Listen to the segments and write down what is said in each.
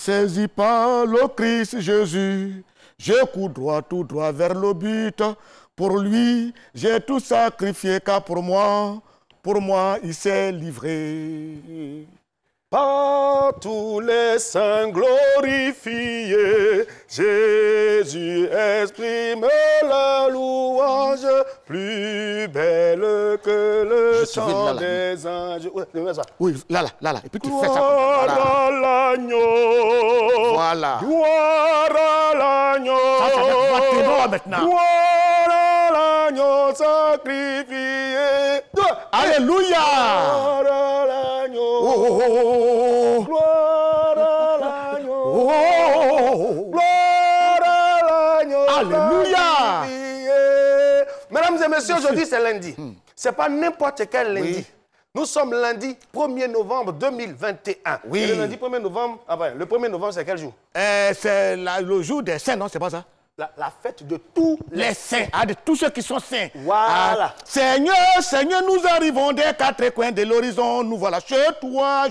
saisi par le Christ Jésus, je cours droit, tout droit vers le but. Pour lui, j'ai tout sacrifié, car pour moi, il s'est livré. Par tous les saints glorifiés, Jésus exprime la louange plus belle que le chant des anges. Oui, là. Et puis tu fais ça. Gloire à l'agneau. Voilà. Gloire à l'agneau. Ça va te voir maintenant. Gloire à l'agneau sacrifié. Alléluia. Gloire à l'agneau. Gloire à l'agneau. Gloire à l'agneau. Alléluia. Mesdames et messieurs, aujourd'hui c'est lundi. Ce n'est pas n'importe quel lundi. Oui. Nous sommes lundi 1er novembre 2021. Oui. Et le lundi 1er novembre, le 1er novembre c'est quel jour? C'est le jour des saints, non? C'est pas ça? La fête de tous Les saints, de tous ceux qui sont saints. Voilà. Seigneur, nous arrivons des quatre coins de l'horizon. Nous voilà chez toi.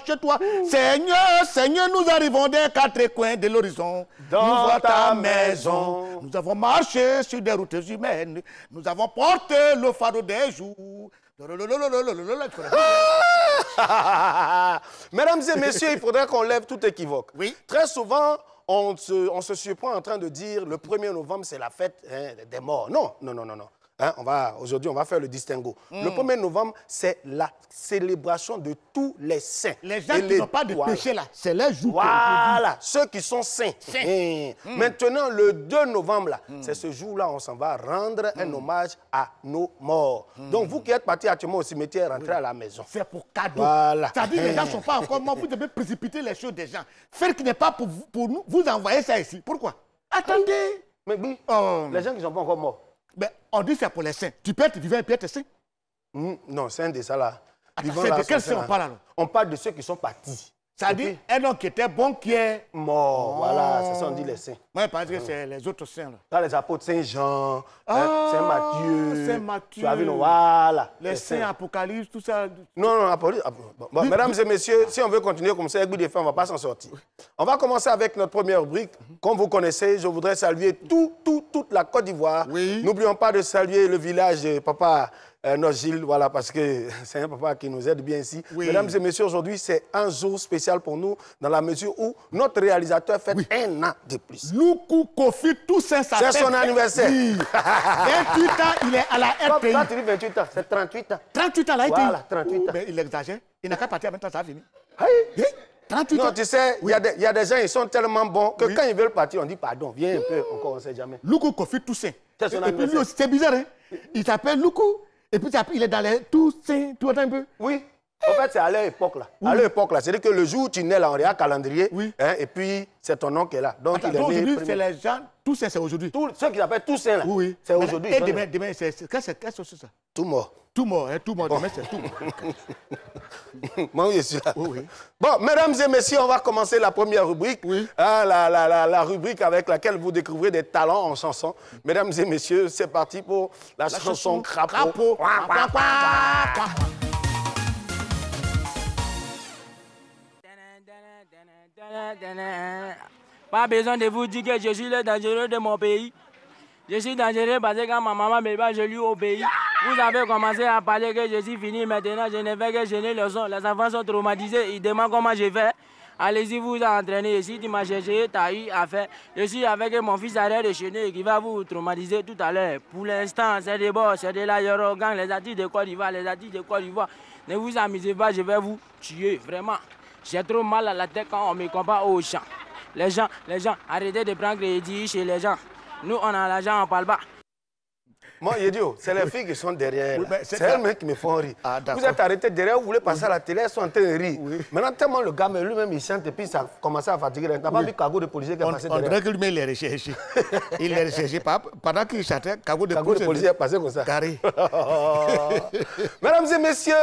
Seigneur, nous arrivons des quatre coins de l'horizon. Dans nous voilà ta ta maison. maison. Nous avons marché sur des routes humaines. Nous avons porté le fardeau des jours. Mesdames et messieurs, il faudrait qu'on lève tout équivoque. Oui. Très souvent, on se surprend en train de dire le 1er novembre, c'est la fête des morts. Non. Aujourd'hui, on va faire le distinguo. Le 1er novembre, c'est la célébration de tous les saints. Les gens qui n'ont pas de péché là, c'est leur jour. Voilà, ceux qui sont saints. Maintenant, le 2 novembre, là, c'est ce jour-là, on s'en va rendre un hommage à nos morts. Donc, vous qui êtes partis actuellement au cimetière, rentrez à la maison. C'est pour cadeau. Voilà. C'est-à-dire les gens ne sont pas encore morts. Vous devez précipiter les choses des gens. Faire qui n'est pas pour nous, vous envoyer ça ici. Pourquoi? Attendez. Mais oui, les gens qui ne sont pas encore morts. Ben, on dit c'est pour les saints. Tu peux être vivant et puis être saint. Non, c'est un de ça là. C'est de quel saint on parle alors? On parle de ceux qui sont partis. Ça dit un homme qui était bon, qui est mort. Voilà, c'est ça on dit les saints. Moi, je pense que c'est les autres saints. Là. Là, les apôtres Saint-Jean, Saint-Matthieu. Saint-Matthieu. Tu as vu, non? Voilà. Les saints, Apocalypse, tout ça. Non, Apocalypse. Bon, mesdames et messieurs, si on veut continuer comme ça, avec Guy Desfins, on ne va pas s'en sortir. On va commencer avec notre première rubrique. Comme vous connaissez, je voudrais saluer toute la Côte d'Ivoire. Oui. N'oublions pas de saluer le village de Papa Gilles, voilà, parce que c'est un papa qui nous aide bien ici. Oui. Mesdames et messieurs, aujourd'hui, c'est un jour spécial pour nous, dans la mesure où notre réalisateur fête un an de plus. Loukou Kofi Toussaint, ça c'est son anniversaire. Oui. 28 ans, il est à la RTI. Quand tu dis 28 ans, c'est 38 ans. 38 ans, là, Voilà, 38 ans. Mais il exagère. Il n'a qu'à partir maintenant, ça a fini. Hey. 38 ans. Non, tu sais, il y a des gens, ils sont tellement bons que quand ils veulent partir, on dit pardon, viens un peu, encore, on ne sait jamais. Loukou Kofi Toussaint. C'est son Et puis lui anniversaire. aussi, c'est bizarre, hein? Il s'appelle Loukou. Et puis il est dans les Toussaint, tu vois un peu? Oui. En fait, c'est à leur époque, là. À leur époque, là. C'est-à-dire que le jour où tu nais, là, on regarde calendrier. Oui. Hein, et puis, c'est ton nom qui est là. Donc, il est né. Aujourd'hui, c'est les gens, Toussaint, c'est aujourd'hui. Ceux qui s'appellent Toussaint, là. Oui. C'est aujourd'hui. Et demain, c'est qu'est-ce que c'est ça? Tout mort. Tout mort, hein, tout mort. Demain, c'est tout mort. Moi, je suis là. Oui. Bon, mesdames et messieurs, on va commencer la première rubrique. Oui. Hein, la rubrique avec laquelle vous découvrez des talents en chanson. Mesdames et messieurs, c'est parti pour la chanson Crapaud. Pas besoin de vous dire que je suis le dangereux de mon pays. Je suis dangereux parce que quand ma maman me bat, je lui obéis. Vous avez commencé à parler que je suis fini. Maintenant, je ne fais que gêner le son. Les enfants sont traumatisés. Ils demandent comment je fais. Allez-y, vous entraînez. Si tu m'as cherché, tu as eu à faire. Je suis avec mon fils arrière de chenille qui va vous traumatiser tout à l'heure. Pour l'instant, c'est des boss, c'est de l'aérogang, les artistes de Côte d'Ivoire, les artistes de Côte d'Ivoire. Ne vous amusez pas, je vais vous tuer, vraiment. J'ai trop mal à la tête quand on me compare aux gens. Les gens, arrêtez de prendre crédit chez les gens. Nous, on a l'argent, on ne parle pas. Moi, Yedio, c'est les filles qui sont derrière. Oui, c'est elles-mêmes qui me font rire. Ah, vous êtes arrêtés derrière, vous voulez passer à la télé, elles sont en train de rire. Oui. Maintenant, tellement le gars, mais lui-même, il chante et puis ça a commencé à fatiguer. Tu n'as pas vu Kago de policier qui est passé On derrière. dirait que lui-même, il est recherché. Il est recherché. Pendant qu'il chantait, Kago de policier est passé comme ça. Carré. Mesdames et messieurs,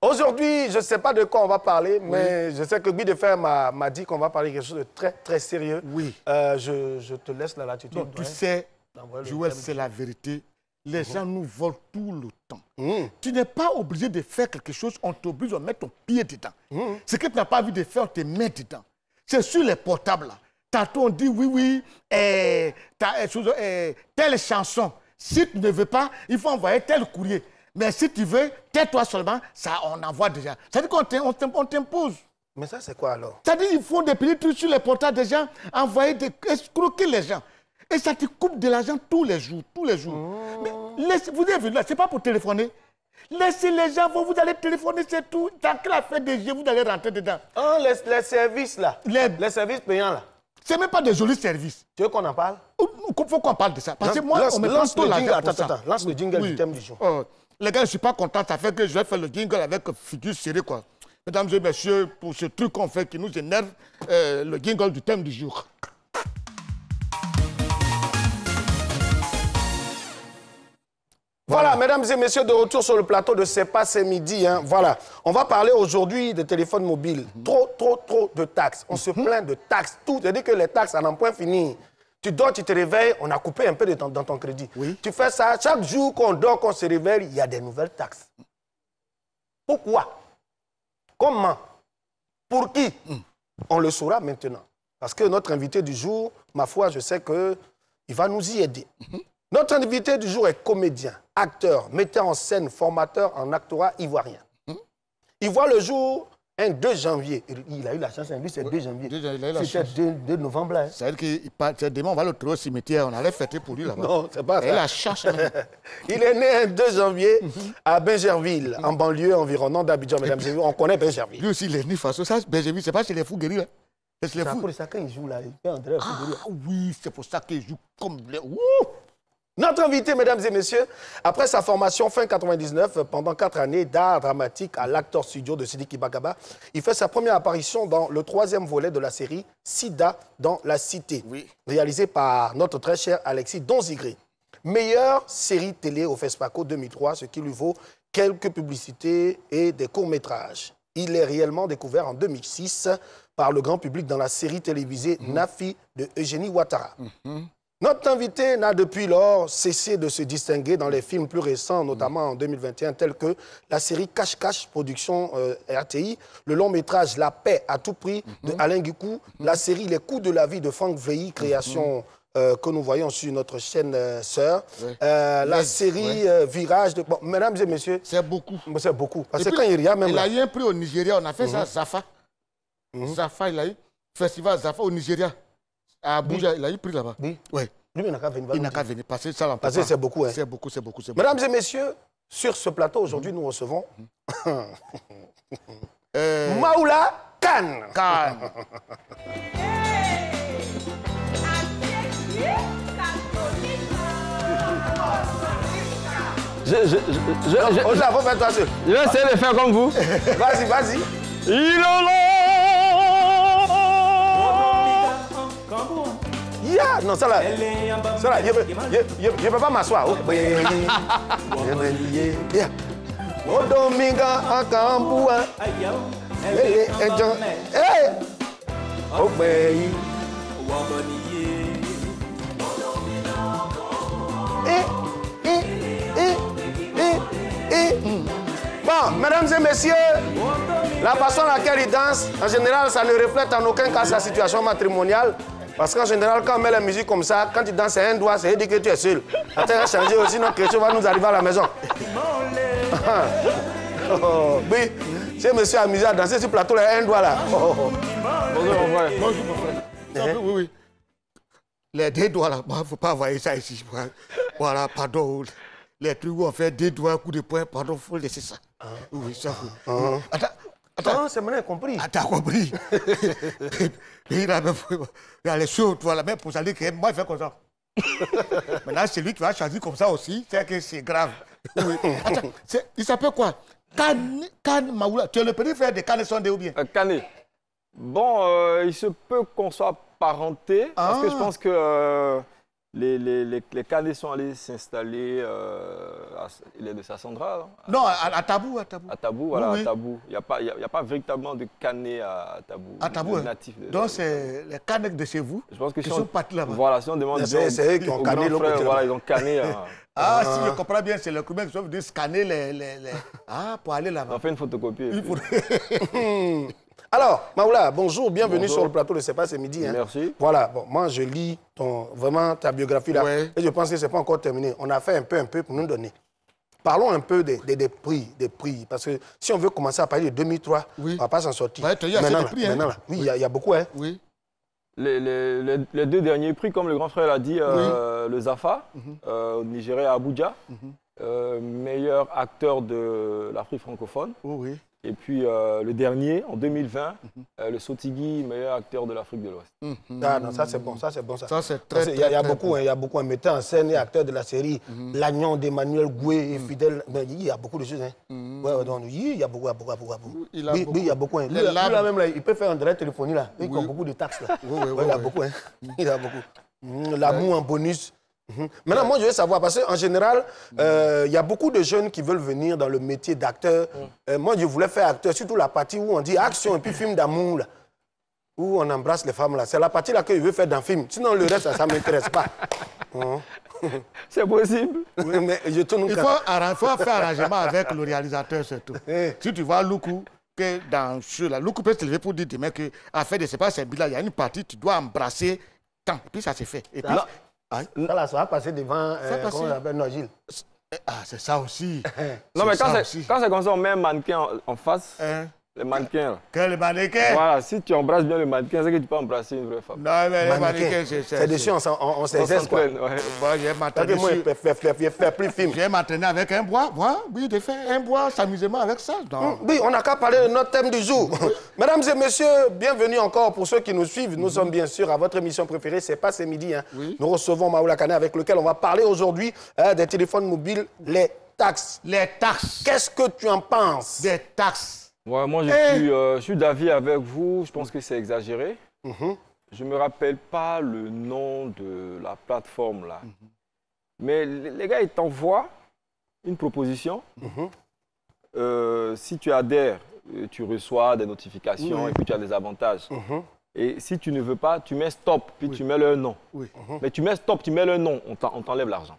aujourd'hui, je ne sais pas de quoi on va parler, mais je sais que Guy Desfins m'a dit qu'on va parler de quelque chose de très, très sérieux. Oui. Je te laisse la latitude. Donc, tu sais, Joël, c'est la vérité. Les gens nous volent tout le temps. Tu n'es pas obligé de faire quelque chose, on t'oblige à mettre ton pied dedans. Ce que tu n'as pas envie de faire, on te met dedans. C'est sur les portables, là. Tantôt, on dit, oui, telle chanson. Si tu ne veux pas, il faut envoyer tel courrier. Mais si tu veux, tais-toi seulement, ça, on envoie déjà. C'est-à-dire qu'on t'impose. Mais ça, c'est quoi alors? C'est-à-dire qu'ils font des petits trucs sur les portables des gens, envoyer escroquer les gens. Et ça te coupe de l'argent tous les jours, Mais vous avez vu là, c'est pas pour téléphoner. Laissez les gens, vous allez téléphoner, c'est tout. Tant que la fête des jeux, vous allez rentrer dedans. Ah, les services là. Les services payants là. C'est même pas des jolis services. Tu veux qu'on en parle? Il faut qu'on parle de ça. Parce que moi, on me prend tout l'argent pour ça. Lance le jingle du thème du jour. Les gars, je ne suis pas content. Ça fait que je vais faire le jingle avec figure serrée, quoi. Mesdames et messieurs, pour ce truc qu'on fait qui nous énerve, le jingle du thème du jour. Voilà, mesdames et messieurs, de retour sur le plateau de C'est pas c'est midi. Hein. Voilà, on va parler aujourd'hui des téléphones mobiles. Trop de taxes. On se plaint de taxes. Tout, c'est-à-dire que les taxes, à n'en point finir. Tu dors, tu te réveilles, on a coupé un peu dans ton crédit. Oui. Tu fais ça, chaque jour qu'on dort, qu'on se réveille, il y a des nouvelles taxes. Pourquoi? Comment? Pour qui? On le saura maintenant. Parce que notre invité du jour, ma foi, je sais qu'il va nous y aider. Notre invité du jour est comédien, acteur, metteur en scène, formateur en actorat ivoirien. Il voit le jour un 2 janvier. Il a eu la chance, lui c'est 2 janvier. C'était 2 novembre. Hein. C'est-à-dire que demain, on va le trouver au cimetière, on allait fêter pour lui là-bas. Non, c'est pas ça. Il a la chance. Il est né un 2 janvier à Bingerville, en banlieue environnante d'Abidjan, mesdames et messieurs. On connaît Bingerville. Lui aussi, il est né face à ça. Bingerville, c'est pas chez les fous guéris là. C'est pour ça qu'il joue là. Oui, c'est pour ça qu'il joue comme les... Notre invité, mesdames et messieurs, après sa formation fin 99, pendant 4 années d'art dramatique à l'Actor Studio de Sidiki Bakaba, il fait sa première apparition dans le 3e volet de la série Sida dans la Cité, réalisé par notre très cher Alexis Donzigré. Meilleure série télé au FESPACO 2003, ce qui lui vaut quelques publicités et des courts-métrages. Il est réellement découvert en 2006 par le grand public dans la série télévisée Nafi de Eugénie Ouattara. Notre invité n'a depuis lors cessé de se distinguer dans les films plus récents, notamment en 2021, tels que la série Cache-Cache, production RTI, le long-métrage La paix à tout prix de Alain Guikou, la série Les coups de la vie de Franck Veilly, création que nous voyons sur notre chaîne sœur, la série Virage de... Bon, mesdames et messieurs... C'est beaucoup. C'est beaucoup. Parce que quand il y a même... Il a eu un prix au Nigeria, on a fait ça, Zafa. Zafa, il a eu Festival Zafa au Nigeria. À Abuja, il a eu pris là-bas. Oui. Lui, il n'a qu'à venir. Il n'a qu'à venir. Parce que ça, c'est beaucoup. Hein. C'est beaucoup. Mesdames et messieurs, sur ce plateau, aujourd'hui, nous recevons Maoula Kane. Je vais essayer de faire comme vous. Vas-y. Non, ça là, je ne peux pas m'asseoir. Bon, mesdames et messieurs, la façon à laquelle il danse, en général, ça ne reflète en aucun cas sa situation matrimoniale. Parce qu'en général, quand on met la musique comme ça, quand tu danses un doigt, c'est dit que tu es seul. Attends, on va changer aussi, notre question va nous arriver à la maison. Oui, c'est monsieur amusé à danser sur le plateau, là, un doigt là. Bonjour, mon frère. Oui. Les 2 doigts là, il ne faut pas envoyer ça ici. Voilà, pardon. Les trucs où on fait 2 doigts, coup de poing, pardon, il faut laisser ça. Oui, ça faut. Attends, c'est maintenant compris. T'as compris. Il a les choses, toi, la même pour ça dire que moi, il fait comme ça. Maintenant, c'est lui qui va choisir comme ça aussi, c'est que c'est grave. Oui. Attends, il s'appelle quoi? Kane Maoula. Tu es le petit frère de Kane Sondé ou bien? Kane. Bon, il se peut qu'on soit parenté, parce que je pense que les Kane sont allés s'installer, il est de Sassandra. Non, à Tabou. À Tabou, voilà, oui. À Tabou. Il n'y a pas véritablement de Kane à Tabou. À Tabou, natif. Donc c'est les Kane de chez vous, je pense que qui sont partis là-bas. Voilà, si on demande c'est eux qui ont Kané le frère, voilà, ils ont Kané Ah, si je comprends bien, c'est le Cubain qui sont venus scanner Ah, pour aller là-bas. On fait une photocopie. Alors, Maoula, bonjour, bienvenue Bonjour. sur le plateau de C'est pas, c'est midi. Hein. Merci. Voilà, bon, moi je lis vraiment ta biographie là. Ouais. Et je pense que ce n'est pas encore terminé. On a fait un peu pour nous donner. Parlons un peu des prix. Parce que si on veut commencer à parler de 2003, Oui. on ne va pas s'en sortir. Ouais, il y a Maintenant, assez de prix, hein. maintenant, là. Oui, il y a beaucoup. Hein. Oui. Les deux derniers prix, comme le grand frère l'a dit, le Zafa, au Nigeria, à Abuja, meilleur acteur de l'Afrique francophone. Oh, oui. Et puis le dernier, en 2020, le Sotigui, meilleur acteur de l'Afrique de l'Ouest. Ah non, ça c'est bon, ça c'est bon. Ça, c'est très, Il y a très beaucoup, bon. hein, il y a beaucoup, un metteur en scène et acteur de la série, L'Agnon d'Emmanuel Goué et Fidèle. Ben, il y a beaucoup de choses. Hein. Ouais, donc, il y a beaucoup. Il a Oui, beaucoup. il y a beaucoup. Hein. Lui, Les labs. là même, là, il peut faire un direct téléphonie là. Il a Oui. beaucoup de taxes là. Oui, Ouais, il a oui. beaucoup. Hein. Il a beaucoup. L'amour en bonus. Maintenant, moi, je veux savoir, parce qu'en général, il y a beaucoup de jeunes qui veulent venir dans le métier d'acteur. Moi, je voulais faire acteur, surtout la partie où on dit action et puis film d'amour, là, où on embrasse les femmes. Là. C'est la partie là que je veux faire dans le film. Sinon, le reste, ça ne m'intéresse pas. C'est possible. Oui, mais je tourne Il faut faire arrangement avec le réalisateur, surtout. Si tu vois Loukou, que dans ce là, Loukou peut se lever pour dire demain qu'à faire de ce pas, c'est bilan, il y a une partie, tu dois embrasser tant. Puis ça se fait. Et puis, Ça, là, ça va passer devant, passe. comment on appelle, non, Gilles. c'est ça aussi. Non, mais ça quand aussi. c'est comme ça, on met un mannequin en face, Hein? les mannequins. Là. Quel mannequin? Voilà, si tu embrasses bien le mannequin, c'est que tu peux embrasser une vraie femme. Non, mais les Mannequin. mannequins, C'est dessus, on On s'exerce quoi. s'entraîne, ouais. Moi, je vais m'entraîner Moi, je fais plus film. je vais m'entraîner avec un bois. Oui, de faire un bois, s'amuser avec ça. Non. Oui, on n'a qu'à parler de notre thème du jour. Mesdames et messieurs, bienvenue encore pour ceux qui nous suivent. Nous sommes bien sûr à votre émission préférée, c'est pas ce midi. Hein. Oui. Nous recevons Maoula Kane avec lequel on va parler aujourd'hui des téléphones mobiles, les taxes. Les taxes. Qu'est-ce que tu en penses? Des taxes. Ouais, moi, je suis d'avis avec vous. Je pense que c'est exagéré. Je ne me rappelle pas le nom de la plateforme là. Mais les gars, ils t'envoient une proposition. Si tu adhères, tu reçois des notifications et puis tu as des avantages. Et si tu ne veux pas, tu mets stop, puis tu mets leur nom. Oui. Mais tu mets stop, tu mets leur nom, on t'enlève l'argent.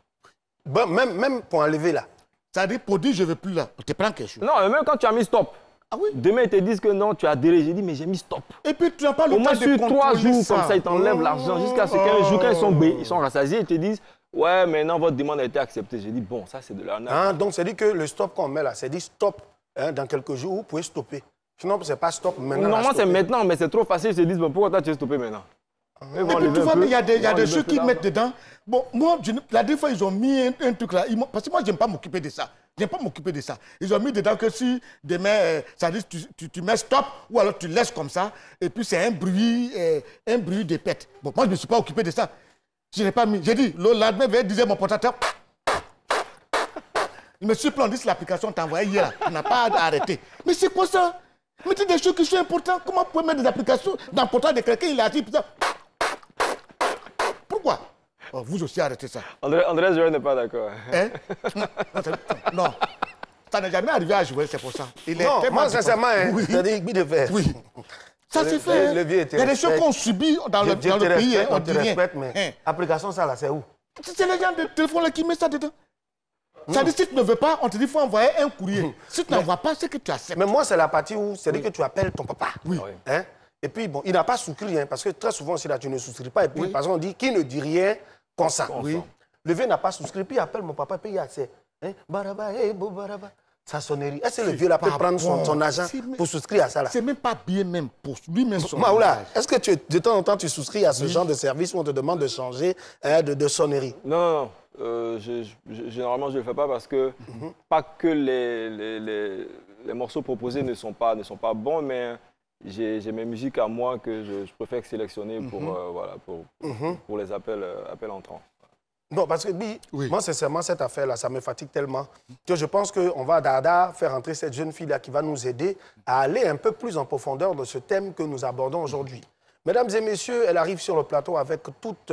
Bon, même pour enlever là. Ça dit, pour dire je ne veux plus là, on te prend quelque chose. Non, mais même quand tu as mis stop, Ah oui. demain ils te disent que non, tu as adhéré. J'ai dit, mais j'ai mis stop. Et puis tu n'as pas le Au temps moins de sur 3 contrôler jours, ça. comme ça, ils t'enlèvent l'argent. Jusqu'à ce qu'un jour, quand ils sont rassasiés, ils te disent, ouais, maintenant votre demande a été acceptée. J'ai dit, bon, ça c'est de l'arnaque. Hein, donc, c'est dit que le stop qu'on met là, c'est dit stop. Hein, dans quelques jours, vous pouvez stopper. Sinon, c'est pas stop maintenant. Normalement, c'est stopper. maintenant, mais c'est trop facile. Ils se disent, bon, pourquoi toi tu es stoppé maintenant? Ils vont Et puis enlever tu un vois, peu. mais il y a des Ils vont enlever ceux un peu qui d'argent. mettent dedans. Bon, moi, la dernière fois, ils ont mis un truc là. Parce que moi, je n'aime pas m'occuper de ça. J'aime pas m'occuper de ça. Ils ont mis dedans que si demain, ça dit, tu mets stop ou alors tu laisses comme ça. Et puis c'est un bruit de pète. Bon, moi, je ne me suis pas occupé de ça. Je n'ai pas mis. J'ai dit, le lendemain, disait mon portateur. Je me suis planté sur l'application t'a envoyé hier. On n'a pas arrêté. Mais c'est quoi ça? Mettez des choses qui sont importantes. Comment vous pouvez mettre des applications dans le portail de quelqu'un, il a dit, putain. Pourquoi? Oh, vous aussi arrêtez ça. André Joël n'est pas d'accord. Hein? Non. Ça n'est jamais arrivé à jouer, c'est pour ça. Il est Non, tellement moi, sincèrement, hein, oui. c'est dit, de faire. Oui. Ça Le- s'est fait. le vieux Il y a des choses respecte. qu'on subit dans le Je te pays. respecte, On on dit te rien. respecte, mais Hein? application ça là, c'est où? C'est les gens de téléphone là qui mettent ça dedans. Ça dit, si tu ne veux pas, on te dit qu'il faut envoyer un courrier. Si tu n'envoies pas, c'est que tu acceptes. Mais moi, c'est la partie où c'est dit que tu appelles ton papa. Oui. Hein? Et puis, bon, il n'a pas souscrit, hein, parce que très souvent, si là, tu ne souscris pas, et puis, Oui. par exemple, on dit qui ne dit rien consent. Oui. Le vieux n'a pas souscrit, puis il appelle mon papa, puis il y a c'est hein, Baraba, hey, beau Baraba. Sa sonnerie. Est-ce que le vieux là peut pas prendre son bon. argent C'est même- pour souscrire à ça là? C'est même pas bien même pour lui-même son Maoula, message. est-ce que de temps en temps tu souscris à ce genre de service où on te demande de changer de sonnerie? Non. Généralement, je ne le fais pas parce que pas que les morceaux proposés ne sont pas bons, mais j'ai mes musiques à moi que je préfère sélectionner pour les appels entrants. Non, parce que Oui. moi, sincèrement, cette affaire-là, ça me fatigue tellement que je pense qu'on va Dada faire entrer cette jeune fille-là qui va nous aider à aller un peu plus en profondeur de ce thème que nous abordons aujourd'hui. Mesdames et messieurs, elle arrive sur le plateau avec toute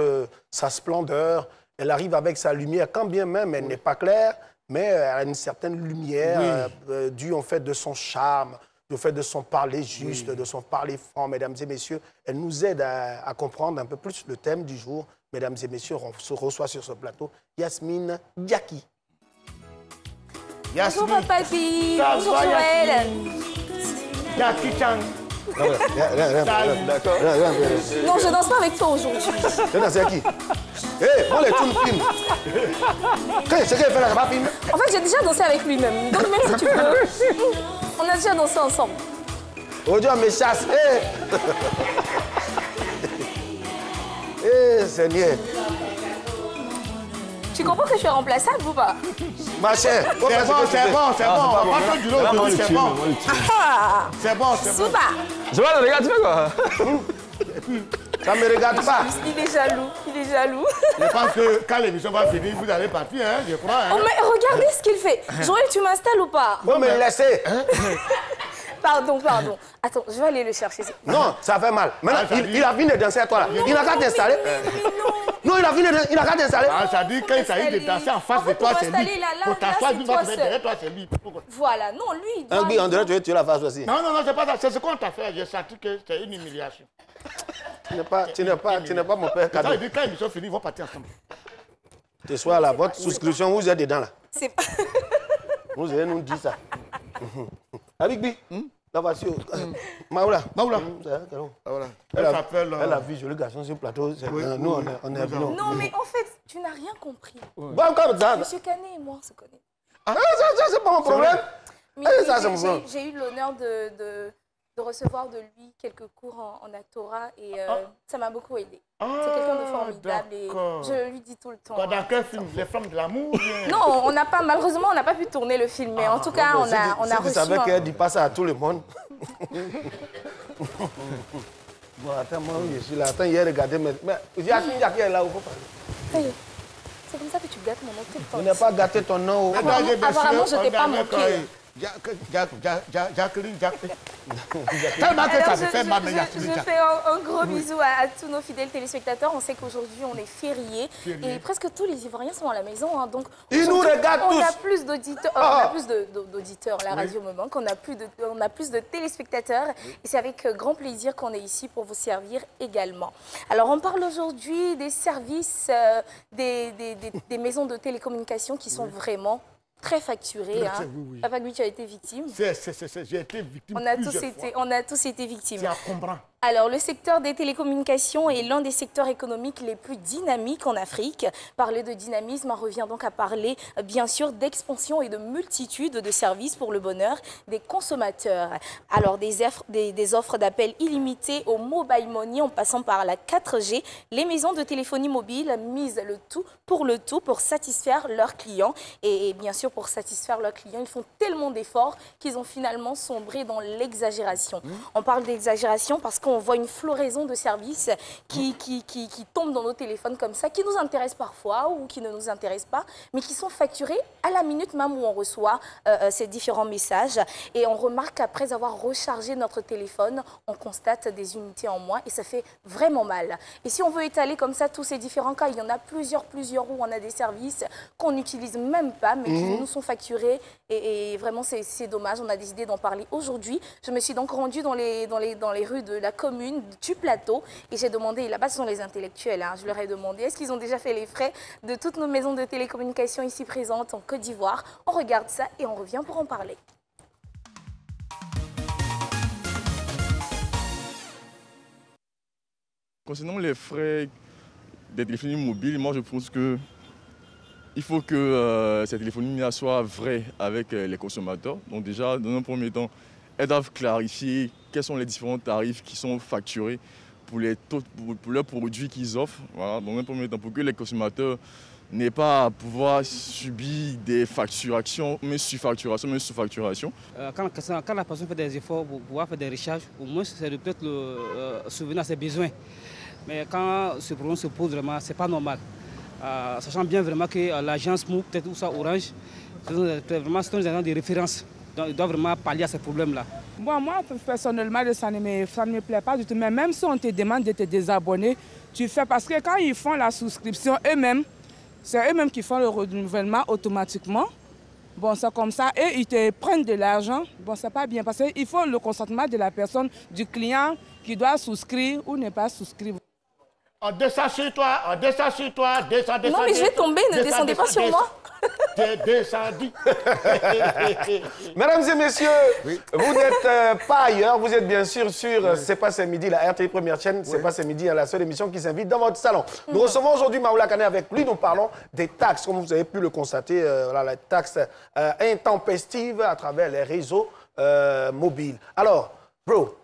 sa splendeur, elle arrive avec sa lumière, quand bien même elle n'est pas claire, mais elle a une certaine lumière due en fait de son charme, le fait de son parler juste, de son parler franc, mesdames et messieurs. Elle nous aide à comprendre un peu plus le thème du jour. Mesdames et messieurs, on se reçoit sur ce plateau Yasmine Diaki. Bonjour papi, bonjour Joël. Diaki Chang. D'accord. Non, je danse pas avec toi aujourd'hui. Tu danses avec qui? Hé, on les tourne film. C'est qu'elle fait là, pas film. En fait, j'ai déjà dansé avec lui-même. Donc même si tu veux, on a déjà dansé ensemble. Aujourd'hui, on me chasse. Eh, Seigneur. Tu comprends que je suis remplaçable ou pas? Ma chère, C'est bon. On va pas du lot, c'est bon. C'est bon. Super. Je vois, regarde, tu fais quoi? Ça me regarde pas. Il est jaloux. Je pense que quand l'émission va finir, vous allez partir, hein, je crois. Oh, mais regardez ce qu'il fait. Joël, tu m'installes ou pas? Vous me laissez. Pardon. Attends, je vais aller le chercher. Non, ça fait mal. Maintenant, il a fini de danser à toi là. Il n'a qu'à t'installer. Non, il a qu'à t'installer. Ah, ça dit quand il s'agit de danser en face de toi, c'est lui. Pour t'asseoir, lui va te mettre derrière toi, c'est lui. Voilà, non, lui, il Un gui, on dirait que tu veux tuer la face aussi. Non, c'est pas ça. C'est ce qu'on t'a fait. J'ai senti que c'est une humiliation. Tu n'es pas mon père Ça cadeau. veut dire quand l'émission finit, ils vont partir ensemble. Ce soir là, votre souscription, vous êtes dedans là. C'est pas... Vous allez nous dire ça. Avec Bi, la voiture. Maoula. Elle a vu joli garçon sur le plateau. Nous, on est venus. Non, mais en fait, tu n'as rien compris. Bon, comme ça. Monsieur Canet et moi, on se connaît. Ça, c'est pas mon problème. Mais ça, c'est mon problème. j'ai eu l'honneur de recevoir de lui quelques cours en actorat et ça m'a beaucoup aidé. C'est quelqu'un de formidable et je lui dis tout le temps. Dans quel film? Les femmes de l'amour? Non, malheureusement, on n'a pas pu tourner le film, mais en tout cas, on a reçu... Vous savez qu'elle dit pas ça à tout le monde. Bon, attends, moi, je suis là. Attends, hier, regardez, mais Jackie est là où vous parlez. C'est comme ça que tu gâtes mon nom tout le temps. Tu n'as pas gâté ton nom. Apparemment, je ne t'ai pas manqué. Jacqueline. Tellement que ça me fait mal, mais je fais un gros bisou à tous nos fidèles téléspectateurs. On sait qu'aujourd'hui, on est férié et presque tous les Ivoiriens sont à la maison. Hein, donc, ils nous regardent tous. On a plus d'auditeurs. On a plus d'auditeurs. La radio me manque. On a plus de téléspectateurs. Et c'est avec grand plaisir qu'on est ici pour vous servir également. Alors, on parle aujourd'hui des services des maisons de télécommunications qui sont vraiment très facturé. Hein. Oui. Papa Guy, tu as été victime. J'ai été victime. On a tous été victimes. C'est encombrant. Alors, le secteur des télécommunications est l'un des secteurs économiques les plus dynamiques en Afrique. Parler de dynamisme revient donc à parler, bien sûr, d'expansion et de multitude de services pour le bonheur des consommateurs. Alors, des offres d'appel illimitées au mobile money en passant par la 4G, les maisons de téléphonie mobile misent le tout pour satisfaire leurs clients. Et bien sûr, pour satisfaire leurs clients, ils font tellement d'efforts qu'ils ont finalement sombré dans l'exagération. On parle d'exagération parce qu'on voit une floraison de services qui tombent dans nos téléphones comme ça, qui nous intéressent parfois ou qui ne nous intéressent pas, mais qui sont facturés à la minute même où on reçoit ces différents messages. Et on remarque qu'après avoir rechargé notre téléphone, on constate des unités en moins et ça fait vraiment mal. Et si on veut étaler comme ça tous ces différents cas, il y en a plusieurs où on a des services qu'on n'utilise même pas, mais qui nous sont facturés. Et vraiment, c'est dommage. On a décidé d'en parler aujourd'hui. Je me suis donc rendue dans les rues de la commune du plateau et j'ai demandé, là-bas ce sont les intellectuels, hein, je leur ai demandé est-ce qu'ils ont déjà fait les frais de toutes nos maisons de télécommunications ici présentes en Côte d'Ivoire. On regarde ça et on revient pour en parler. Concernant les frais des téléphonie mobiles, moi je pense que il faut que ces téléphonie soient vraies avec les consommateurs. Donc déjà, dans un premier temps, elles doivent clarifier quels sont les différents tarifs qui sont facturés pour leurs produits qu'ils offrent. Voilà, dans un premier temps, pour que les consommateurs n'aient pas à pouvoir subir des facturations, mais sous-facturations. Quand la personne fait des efforts pour pouvoir faire des recharges, au moins c'est de peut-être le souvenir à ses besoins. Mais quand ce problème se pose vraiment, ce n'est pas normal. Sachant bien vraiment que l'agence MOU, peut-être ou ça Orange, c'est des agents de référence. Donc ils doivent vraiment pallier à ces problèmes-là. Bon, moi, personnellement, ça ne me plaît pas du tout. Mais même si on te demande de te désabonner, tu fais parce que quand ils font la souscription eux-mêmes, c'est eux-mêmes qui font le renouvellement automatiquement. Bon, c'est comme ça. Et ils te prennent de l'argent. Bon, c'est pas bien parce qu'il faut le consentement de la personne, du client qui doit souscrire ou ne pas souscrire. On descend sur toi, descend. Non, mais je vais tomber, ne descendez pas sur moi. Descendis. Mesdames et messieurs, vous n'êtes pas ailleurs, vous êtes bien sûr sur C'est pas ce midi, la RTI première chaîne, C'est pas ce midi, la seule émission qui s'invite dans votre salon. Nous recevons aujourd'hui Maoula Kane, avec lui nous parlons des taxes, comme vous avez pu le constater, voilà, les taxes intempestives à travers les réseaux mobiles. Alors, bro,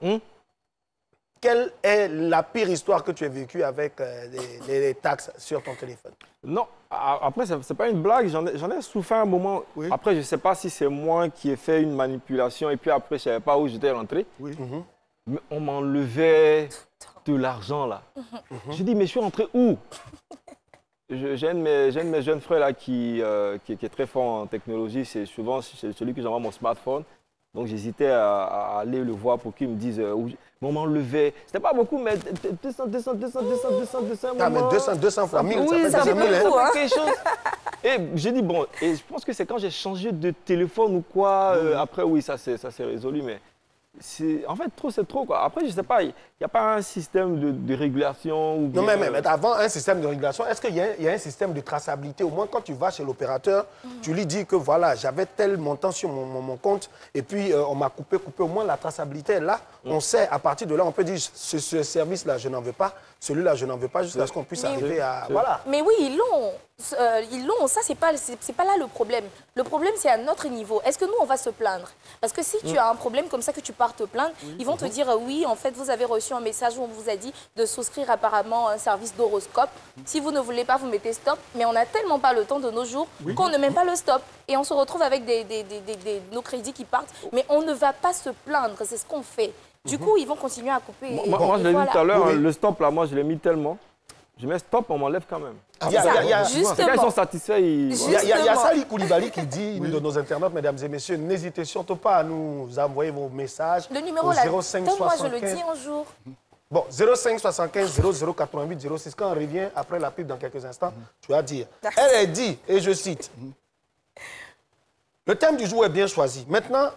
quelle est la pire histoire que tu as vécue avec les taxes sur ton téléphone? Non, après, ce n'est pas une blague. J'en ai souffert un moment. Oui. Après, je ne sais pas si c'est moi qui ai fait une manipulation et puis après, je ne savais pas où j'étais rentré. Oui. Mais on m'enlevait de l'argent, là. Je dis, mais je suis rentré où? J'ai un de mes jeunes frères là, qui est très fort en technologie. C'est souvent celui que j'envoie mon smartphone. Donc, j'hésitais à aller le voir pour qu'il me dise où. Mais on m'enlevait. C'était pas beaucoup, mais 200. Ah, mais 200 fois 1000, oui, ça fait 1000, hein. Quelque chose. Et j'ai dit, bon, et je pense que c'est quand j'ai changé de téléphone ou quoi, après, oui, ça s'est résolu, mais en fait, trop, c'est trop, quoi. Après, je sais pas, il n'y a pas un système de régulation ou non, mais avant un système de régulation, est-ce qu'il y a un système de traçabilité? Au moins, quand tu vas chez l'opérateur, tu lui dis que voilà, j'avais tel montant sur mon compte et puis on m'a coupé. Au moins, la traçabilité est là. On sait, à partir de là, on peut dire ce service-là, je n'en veux pas. Celui-là, je n'en veux pas, jusqu'à ce qu'on puisse arriver à... Voilà. Mais oui, ils l'ont. Ça, c'est pas là le problème. Le problème, c'est à notre niveau. Est-ce que nous, on va se plaindre? Parce que si tu as un problème comme ça, que tu pars te plaindre, ils vont te dire, oui, en fait, vous avez reçu un message où on vous a dit de souscrire apparemment un service d'horoscope. Si vous ne voulez pas, vous mettez stop. Mais on n'a tellement pas le temps de nos jours qu'on ne met pas le stop. Et on se retrouve avec nos crédits qui partent. Mais on ne va pas se plaindre. C'est ce qu'on fait. Du coup, ils vont continuer à couper. Moi, je l'ai dit tout à l'heure, le stop, là, moi, je l'ai mis tellement. Je mets stop, on m'enlève quand même. Justement. Quand ils sont satisfaits, il y a Sali Koulibaly qui dit, de nos internautes, mesdames et messieurs, n'hésitez surtout pas à nous envoyer vos messages. Le numéro là, moi je le dis un jour. Bon, 05 75 00 88 06. Quand on revient après la pub dans quelques instants, tu vas dire. Elle est dit, et je cite, le thème du jour est bien choisi. Maintenant,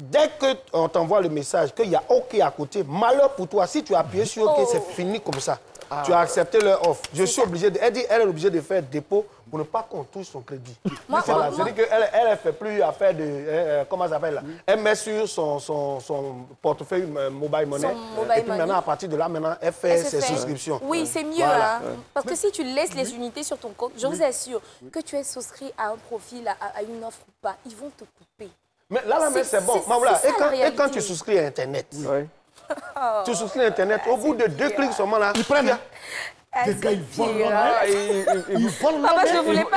dès qu'on t'envoie le message qu'il y a OK à côté, malheur pour toi, si tu as appuyé sur OK, c'est fini comme ça. Tu as accepté leur offre. Je suis obligé de... Elle dit elle est obligée de faire dépôt pour ne pas qu'on touche son crédit. Voilà, c'est-à-dire qu'elle ne fait plus affaire de... comment ça s'appelle là? Elle met sur son portefeuille mobile money. Et puis maintenant, à partir de là, maintenant, elle fait ses souscriptions. Oui, c'est mieux. Voilà. Hein? Parce que si tu laisses les unités sur ton compte, je vous assure que tu es souscrit à un profil, à une offre ou pas, ils vont te couper. Mais là, c'est bon. Et quand tu souscris à Internet, tu souscris à Internet, au bout de 2 clics seulement là, ils prennent. Les gars, ils volent ils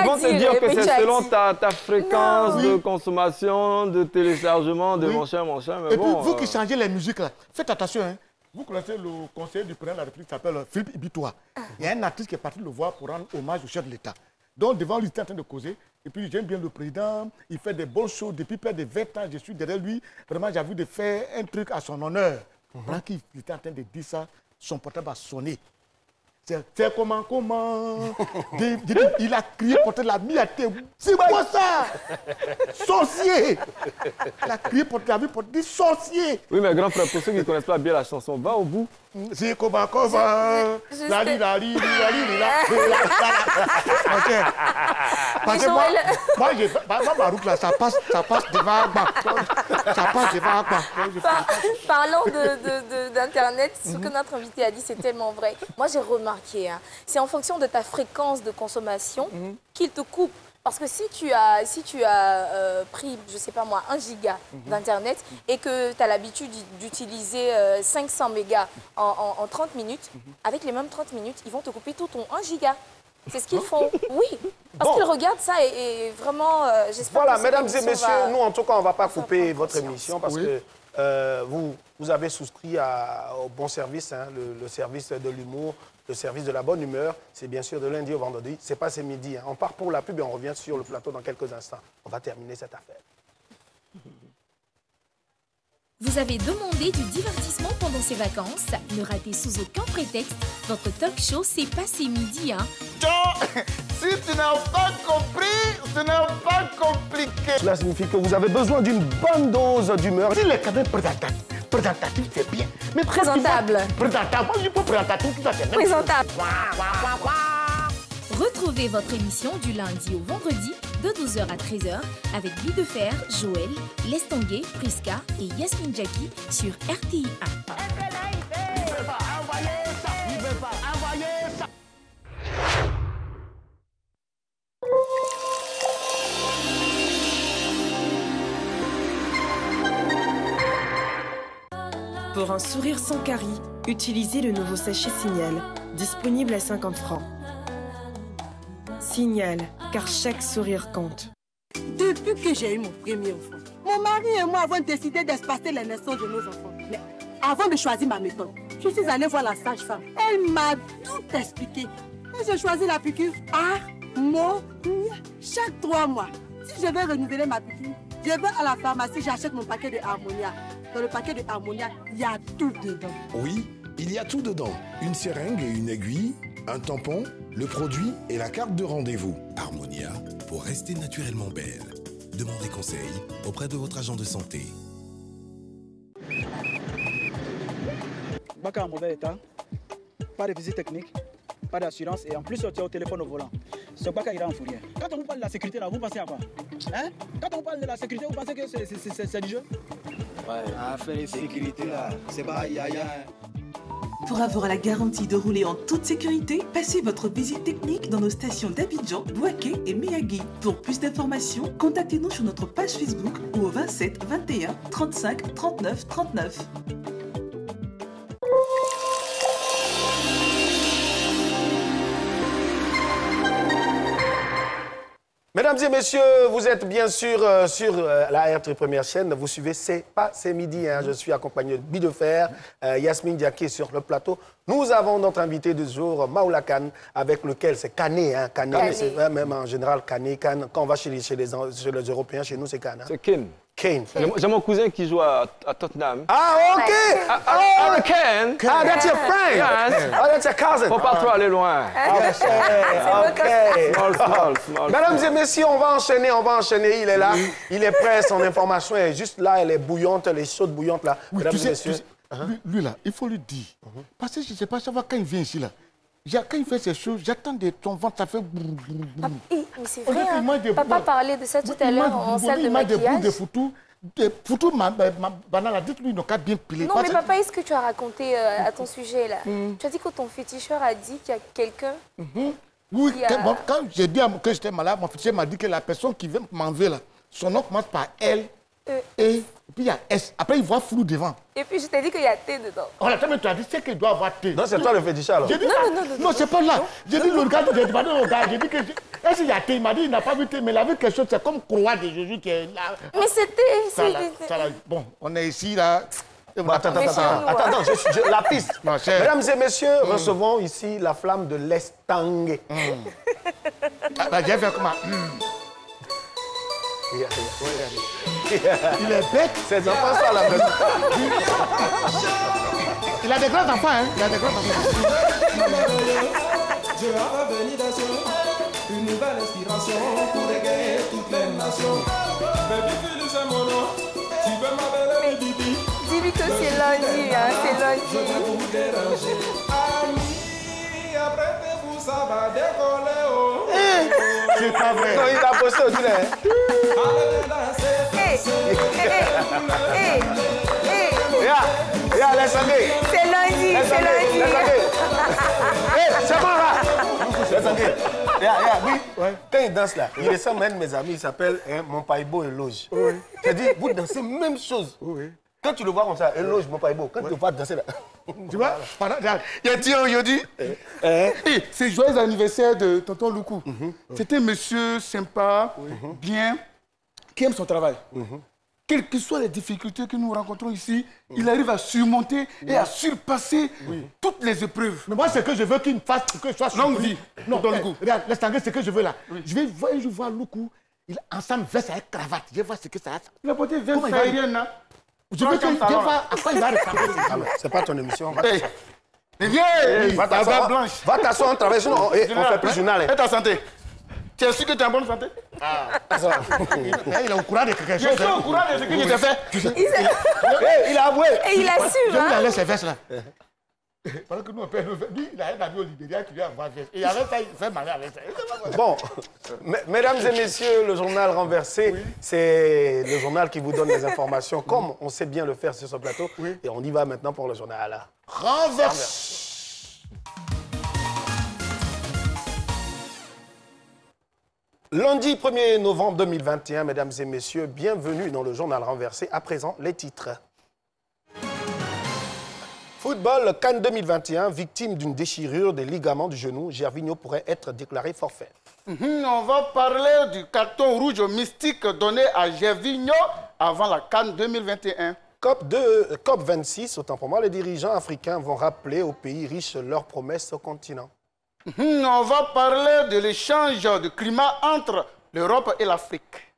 vont te dire que c'est selon ta fréquence de consommation, de téléchargement, de machin. Et puis, vous qui changez les musiques là, faites attention. Hein. Vous connaissez le conseiller du président de la République qui s'appelle Philippe Ibitoa. Il y a un artiste qui est parti le voir pour rendre hommage au chef de l'État. Donc, devant lui, il était en train de causer. Et puis, j'aime bien le président. Il fait des bonnes choses. Depuis près de 20 ans, je suis derrière lui. Vraiment, j'ai envie de faire un truc à son honneur. Pendant qu'il était en train de dire ça, son portable a sonné. C'est comment il a crié pour la miaté. C'est quoi ça? Sorcier! Il a crié pour la vie pour dire sorcier. Oui, mais grand frère, pour ceux qui ne connaissent pas bien la chanson, va au bout. C'est comment Parce que moi, Marouk, là, ça passe devant ça passe devant Parlant d'Internet, ce que notre invité a dit, c'est tellement vrai. Moi, j'ai remarqué, hein, c'est en fonction de ta fréquence de consommation qu'il te coupe. Parce que si tu as pris, je ne sais pas moi, 1 giga d'Internet et que tu as l'habitude d'utiliser 500 mégas en 30 minutes, avec les mêmes 30 minutes, ils vont te couper tout ton 1 giga. C'est ce qu'ils font, oui. Parce qu'ils regardent ça et vraiment, j'espère que voilà, mesdames et messieurs, nous, en tout cas, on ne va pas couper votre émission parce que vous avez souscrit au bon service, hein, le service de l'humour, le service de la bonne humeur. C'est bien sûr de lundi au vendredi. C'est pas ce midi. Hein. On part pour la pub et on revient sur le plateau dans quelques instants. On va terminer cette affaire. Vous avez demandé du divertissement pendant ces vacances? Ne ratez sous aucun prétexte votre talk show C'est pas ce midi. Hein. Si tu n'as pas compris, ce n'est pas compliqué. Cela signifie que vous avez besoin d'une bonne dose d'humeur. Il est quand même présentatif. Présentatif, c'est bien. Mais présentable. Présentable. Moi, je dis pas présentatif, tout ça, c'est présentable. Retrouvez votre émission du lundi au vendredi de 12h à 13h avec Guy Defer, Joël, Lestanguet, Priska et Yasmine Jackie sur RTI 1. Pour un sourire sans carie, utilisez le nouveau sachet Signal, disponible à 50 francs. Signal, car chaque sourire compte. Depuis que j'ai eu mon premier enfant, mon mari et moi avons décidé d'espacer la naissance de nos enfants. Mais avant de choisir ma méthode, je suis allée voir la sage-femme. Elle m'a tout expliqué. Et j'ai choisi la piqûre Harmonia. Chaque 3 mois, si je veux renouveler ma piqûre, je vais à la pharmacie, j'achète mon paquet de Harmonia. Dans le paquet de Harmonia, il y a tout dedans. Oui, il y a tout dedans. Une seringue et une aiguille, un tampon, le produit et la carte de rendez-vous. Harmonia, pour rester naturellement belle. Demandez conseil auprès de votre agent de santé. Baka en mauvais état, pas de visite technique, pas d'assurance et en plus tu es au téléphone au volant. Ce Baka ira en fourrière. Quand on vous parle de la sécurité là, vous pensez à quoi? Hein? Quand on parle de la sécurité, vous pensez que c'est du jeu? Ouais, affaire de sécurité là, c'est pas yaya. Pour avoir la garantie de rouler en toute sécurité, passez votre visite technique dans nos stations d'Abidjan, Bouaké et Miyagi. Pour plus d'informations, contactez-nous sur notre page Facebook ou au 27 21 35 39 39. Mesdames et messieurs, vous êtes bien sûr sur la RT Première chaîne. Vous suivez C'est midi. Hein. Je suis accompagné de Guy Defer, Yasmine Jackie sur le plateau. Nous avons notre invité du jour, Maoula Kane, avec lequel c'est Kané. Hein. Kané. Même en général, Kané, Kane. Quand on va chez les Européens, chez nous, c'est Kane. Hein. C'est Kane. Kane. J'ai mon cousin qui joue à Tottenham. Ah, OK! Kane. Ah, that's your friend. Yes. Ah, that's your cousin. Faut pas trop aller loin. OK. Small. Mesdames et messieurs, on va enchaîner. Il est là. Il est prêt. Son information est juste là. Elle est bouillante. Elle est chaude, bouillante là. Oui, Mesdames et messieurs. Lui là, il faut lui dire. Parce que je ne sais pas, savoir quand il vient ici là. Quand il fait ces choses, j'attends de ton ventre, ça fait... Mais c'est vrai, hein. Papa parlait de ça tout à l'heure en salle de maquillage. Des photos, banane, dites-lui, ils n'ont qu'à bien piler. Non, mais papa, est-ce que tu as raconté à ton sujet là? Tu as dit que ton féticheur a dit qu'il y a quelqu'un. Oui, quand j'ai dit que j'étais malade, mon féticheur m'a dit que la personne qui vient m'enlever là, son nom commence par L, et puis il y a S. Après, il voit flou devant. Et puis, je t'ai dit qu'il y a T dedans. Oh, là, tu as dit c'est qu'il doit avoir T. Non, c'est toi le féticheur alors. Non, c'est pas là. J'ai dit le gars, j'ai demandé au gars, j'ai dit que... Est-ce qu'il y a T? Il m'a dit qu'il n'a pas vu T, mais il a vu quelque chose, c'est comme croix de Jésus qui est là. Mais c'était... Bon, on est ici là. Attends, la piste. Mesdames et messieurs, recevons ici la flamme de l'Estanguet. J'ai fait comment? Il est bête. C'est enfants ça la personne. Il a des grands enfants, hein? Il a des grands enfants. Dieu a béni des cieux, une nouvelle inspiration pour égayer toutes les nations. Baby Phil, c'est mon nom. Tu peux m'appeler Bibi. Dis-lui que c'est lundi, hein? C'est lundi. Je vais vous déranger. Amis, apprêtez-vous, ça va décoller. Oh. C'est pas vrai. Non, il a posté aussi là. C'est lundi, c'est lundi. C'est bon là. Oui. Quand il danse là, il ressemble à un de mes amis, il s'appelle Mon Païbo Eloge. C'est-à-dire, vous dansez même chose. Quand tu le vois comme ça, Eloge, Mon Païbo, quand tu le vois danser là. Tu vois, il y a Dieu aujourd'hui. C'est joyeux anniversaire de tonton Loukou. C'était un monsieur sympa, bien, qui aime son travail. Quelles que soient les difficultés que nous rencontrons ici, il arrive à surmonter et à surpasser toutes les épreuves. Mais moi, c'est que je veux qu'il me fasse que je sois longue vie. Non, Loukou. Regarde, laisse tomber, c'est ce que je veux là. Je vais voir Loukou, il ensemble veste avec cravate. Je vais voir ce que ça a. Il a porté veste aérienne là. Je veux qu'il va à quoi il va ressembler. C'est pas ton émission. Viens, Va t'asseoir, blanche. Va t'asseoir, on travaille, sinon on ne fait plus journal. Et ta santé? Tu es sûr que tu es en bonne santé? Il est au courant de quelque chose. Je suis au courant de ce que je t'ai fait. Il a avoué. Et il assume. Je lui enlève ses vestes là. Parce que nous, on perd nos vestes. Lui, il a un ami au Libéria qui lui a envoyé vestes. Et avec ça, il fait marrer avec ça. Bon, mesdames et messieurs, le journal renversé, c'est le journal qui vous donne des informations comme on sait bien le faire sur ce plateau. Et on y va maintenant pour le journal. Renversé. Lundi 1er novembre 2021, mesdames et messieurs, bienvenue dans le journal renversé. À présent, les titres. Football, CAN 2021, victime d'une déchirure des ligaments du genou, Gervinho pourrait être déclaré forfait. On va parler du carton rouge mystique donné à Gervinho avant la CAN 2021. COP26, autant pour moi, les dirigeants africains vont rappeler aux pays riches leurs promesses au continent. On va parler de l'échange de climat entre l'Europe et l'Afrique.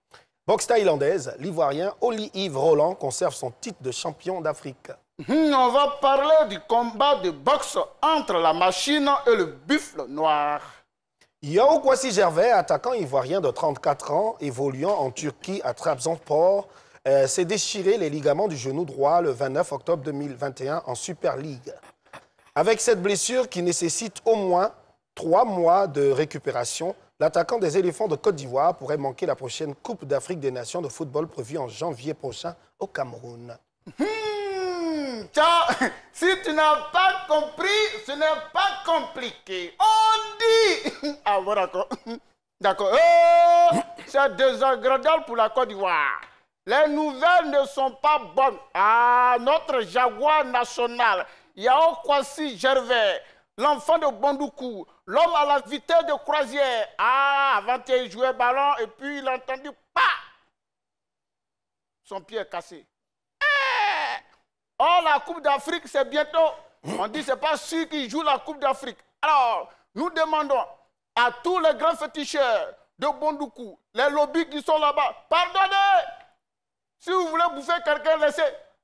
Boxe thaïlandaise, l'Ivoirien Oli-Yves Roland conserve son titre de champion d'Afrique. On va parler du combat de boxe entre la machine et le buffle noir. Yao Kwasi Gervais, attaquant ivoirien de 34 ans, évoluant en Turquie à Trabzonspor, s'est déchiré les ligaments du genou droit le 29 octobre 2021 en Super League. Avec cette blessure qui nécessite au moins 3 mois de récupération, l'attaquant des éléphants de Côte d'Ivoire pourrait manquer la prochaine Coupe d'Afrique des Nations de football prévue en janvier prochain au Cameroun. Si tu n'as pas compris, ce n'est pas compliqué. On dit... Ah bon, d'accord. D'accord. C'est désagréable pour la Côte d'Ivoire. Les nouvelles ne sont pas bonnes. Ah, notre jaguar national, Yao Kwasi Gervais, l'enfant de Bondoukou, l'homme à la vitesse de croisière. Ah, avant il jouait ballon et puis il a entendu pas. Son pied est cassé. Oh, la Coupe d'Afrique, c'est bientôt. On dit que ce n'est pas sûr qu'il joue la Coupe d'Afrique. Alors, nous demandons à tous les grands féticheurs de Bondoukou, les lobbies qui sont là-bas, pardonnez. Si vous voulez bouffer quelqu'un, laissez.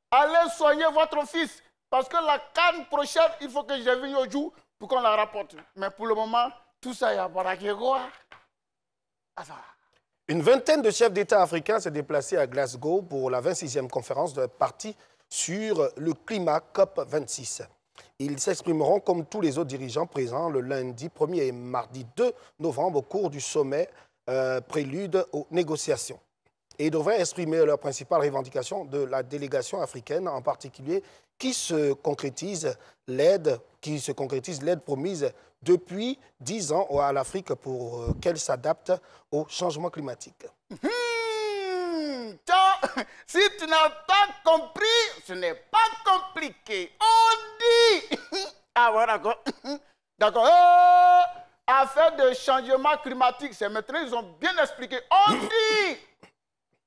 Allez soigner votre fils. Parce que la CAN prochaine, il faut que Gervinho joue pour qu'on la rapporte. Mais pour le moment, tout ça, il y a Barakégoa. Une vingtaine de chefs d'État africains s'est déplacés à Glasgow pour la 26e conférence de partie sur le climat COP26. Ils s'exprimeront comme tous les autres dirigeants présents le lundi 1er et mardi 2 novembre au cours du sommet prélude aux négociations. Et ils devraient exprimer leurs principales revendications de la délégation africaine, en particulier qui se concrétise l'aide promise depuis 10 ans à l'Afrique pour qu'elle s'adapte au changement climatique. Si tu n'as pas compris, ce n'est pas compliqué. On dit... Ah ouais, d'accord. D'accord. Affaire de changement climatique, c'est maintenant, ils ont bien expliqué. On dit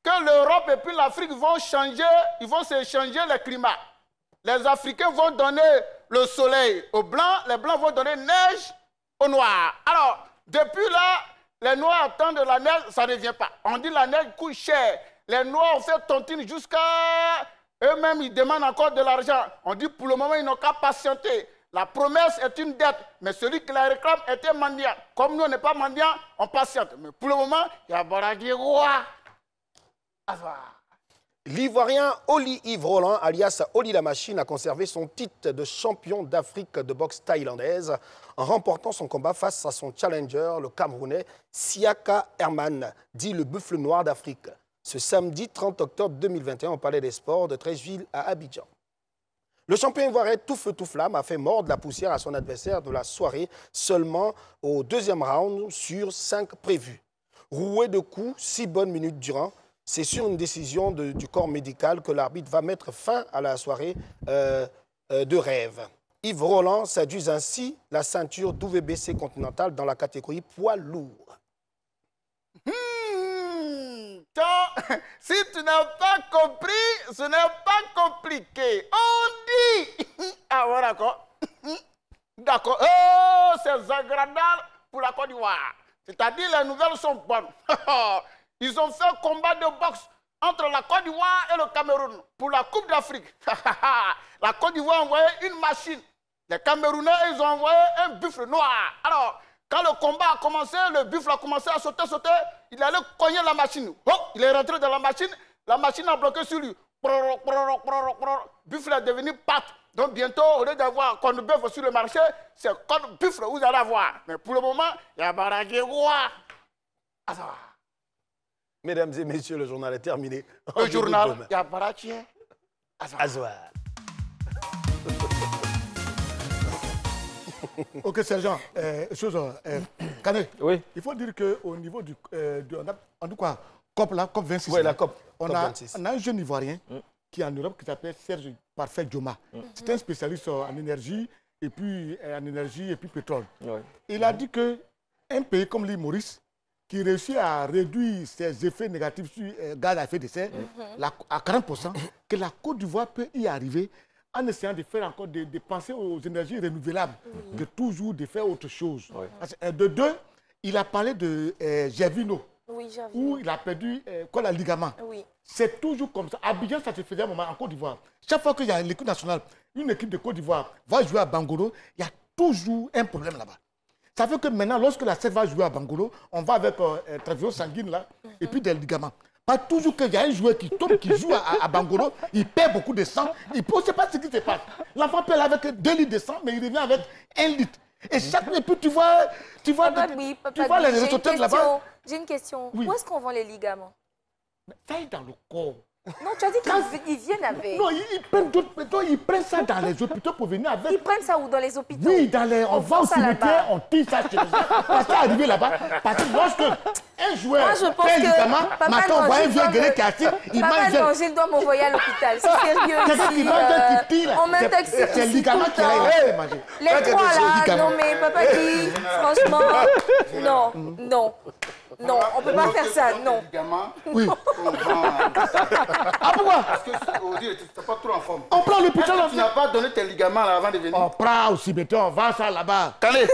que l'Europe et puis l'Afrique vont changer, ils vont s'échanger le climat. Les Africains vont donner le soleil aux Blancs, les Blancs vont donner neige aux Noirs. Alors, depuis là, les Noirs attendent de la neige, ça ne vient pas. On dit la neige coûte cher. Les Noirs ont fait tontine jusqu'à... Eux-mêmes, ils demandent encore de l'argent. On dit pour le moment, ils n'ont qu'à patienter. La promesse est une dette, mais celui qui la réclame était mendiant. Comme nous, on n'est pas mendiant, on patiente. Mais pour le moment, il y a Baragueroa. L'Ivoirien Oli-Yves Roland, alias Oli la Machine, a conservé son titre de champion d'Afrique de boxe thaïlandaise en remportant son combat face à son challenger, le Camerounais Siaka Herman, dit le buffle noir d'Afrique, ce samedi 30 octobre 2021 au Palais des Sports de Treichville à Abidjan. Le champion ivoirien tout feu tout flamme a fait mordre la poussière à son adversaire de la soirée seulement au deuxième round sur 5 prévus. Roué de coups 6 bonnes minutes durant, c'est sur une décision du corps médical que l'arbitre va mettre fin à la soirée de rêve. Yves Roland s'adjuge ainsi la ceinture WBC continentale dans la catégorie poids lourd. Si tu n'as pas compris, ce n'est pas compliqué. On dit... Ah voilà, d'accord. D'accord. Oh, c'est agréable pour la Côte d'Ivoire. C'est-à-dire les nouvelles sont bonnes. Ils ont fait un combat de boxe entre la Côte d'Ivoire et le Cameroun pour la Coupe d'Afrique. La Côte d'Ivoire a envoyé une machine Les Camerounais, ils ont envoyé un buffle noir. Alors, quand le combat a commencé, le buffle a commencé à sauter. Il allait cogner la machine. Oh, il est rentré dans la machine a bloqué sur lui. Buffle est devenu pâte. Donc bientôt, au lieu d'avoir corne-bœuf sur le marché, c'est corne-buffle que vous allez avoir. Mais pour le moment, il y a Baraké Roi. Mesdames et messieurs, le journal est terminé. Le journal, il y a Baraké Azoua. Ok, sergent. Kane, oui. Il faut dire qu'au niveau du... en tout cas, COP, là, COP 26. Oui, la COP. On a un jeune Ivoirien qui est en Europe qui s'appelle Serge Parfait Dioma. C'est un spécialiste en énergie et puis pétrole. Ouais. Il a dit qu'un pays comme l'île Maurice, qui réussit à réduire ses effets négatifs sur gaz à effet de serre à 40%, que la Côte d'Ivoire peut y arriver en essayant de faire encore de penser aux énergies renouvelables, que toujours de faire autre chose. Ouais. De deux, il a parlé de Gervino, où il a perdu le ligament. Oui. C'est toujours comme ça. Abidjan, ça se faisait un moment en Côte d'Ivoire. Chaque fois qu'il y a l'équipe nationale, une équipe de Côte d'Ivoire va jouer à Bangoro, il y a toujours un problème là-bas. Ça fait que maintenant, lorsque la CEF va jouer à Bangolo, on va avec travio sanguine là, et puis des ligaments. Pas toujours qu'il y a un joueur qui tombe, qui joue à Bangolo, il perd beaucoup de sang, il ne sait pas ce qui se passe. L'enfant perd avec 2 litres de sang, mais il revient avec 1 litre. Et puis tu vois les résultats là-bas. J'ai une question. Oui. Où est-ce qu'on vend les ligaments? Ça est dans le corps. Non, tu as dit qu'ils viennent avec. Non, ils prennent ça dans les hôpitaux pour venir avec. Ils prennent ça où? Dans les hôpitaux? Oui, on va au cimetière, on tire ça chez les gens. Parce qu'arriver là-bas, parce que lorsque un joueur fait ligament, maintenant on voit un vieux guerrier qui assiste, il mange. Papa Angèle doit m'envoyer à l'hôpital. C'est sérieux ici. On m'intoxique ici. C'est le ligament qui a mangé. Les trois là, non mais papa dit, franchement, non. Non, on ne peut pas faire ça, non. Oui. Ah, pourquoi? Parce que aujourd'hui, tu n'es pas trop en forme. On prend l'hôpital. Tu n'as pas donné tes ligaments là avant de venir. On prend aussi, on vend ça là-bas. Calais.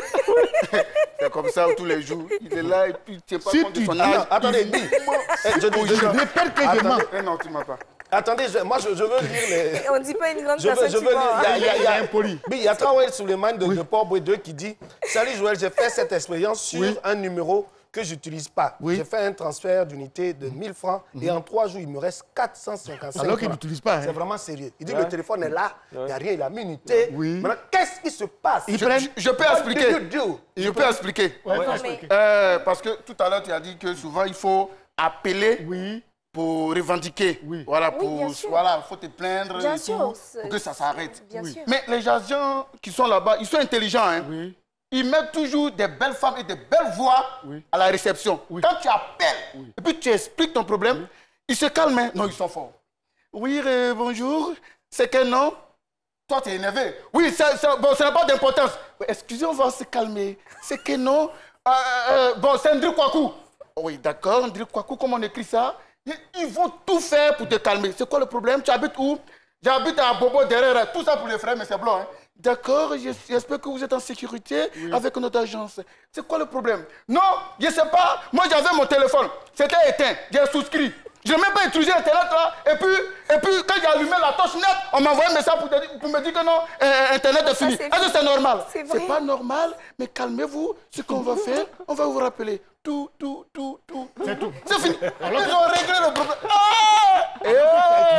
C'est comme ça tous les jours. Il est là et puis tu n'es pas compte de son âge. Attendez, je répète que je mens. Non, tu ne m'as pas. Attendez, moi je veux lire les... On ne dit pas une grande personne. Je veux lire. Il y a un poli. Oui, il y a Traoré Souleymane de Port-Boué 2 qui dit « Salut Joël, j'ai fait cette expérience sur un numéro que je n'utilise pas. J'ai fait un transfert d'unité de 1000 francs et en 3 jours, il me reste 455 francs. Alors qu'il n'utilise pas. C'est vraiment sérieux. Il dit le téléphone est là, il n'y a rien, il a mis une unité. Maintenant, qu'est-ce qui se passe? Je peux expliquer. Je peux expliquer. Parce que tout à l'heure, tu as dit que souvent, il faut appeler pour revendiquer. Voilà, il faut te plaindre pour que ça s'arrête. Mais les agents qui sont là-bas, ils sont intelligents. Hein? Ils mettent toujours des belles femmes et des belles voix à la réception. Quand tu appelles et puis tu expliques ton problème, ils se calment. Hein? Non, ils sont forts. Oui, bonjour. C'est quel nom? Toi, tu es énervé. Oui, ça n'a pas d'importance. Excusez, on va se calmer. C'est quel nom? Bon, c'est Ndri Kwaku. Oui, d'accord, Ndri Kwaku, comment on écrit ça? Ils vont tout faire pour te calmer. C'est quoi le problème? Tu habites où? J'habite à Bobo derrière. Tout ça pour les frères, mais c'est blanc. Hein? D'accord, j'espère que vous êtes en sécurité avec notre agence. C'est quoi le problème? Non, je ne sais pas. Moi, j'avais mon téléphone. C'était éteint. J'ai souscrit. Je n'ai même pas utilisé Internet là. Et puis quand j'ai allumé la torche net, on m'a envoyé un message pour me dire que non, Internet est fini. Est-ce que c'est normal? C'est pas normal, mais calmez-vous. Ce qu'on va faire, on va vous rappeler. Tout. C'est tout. C'est fini. Alors, ils ont réglé le problème.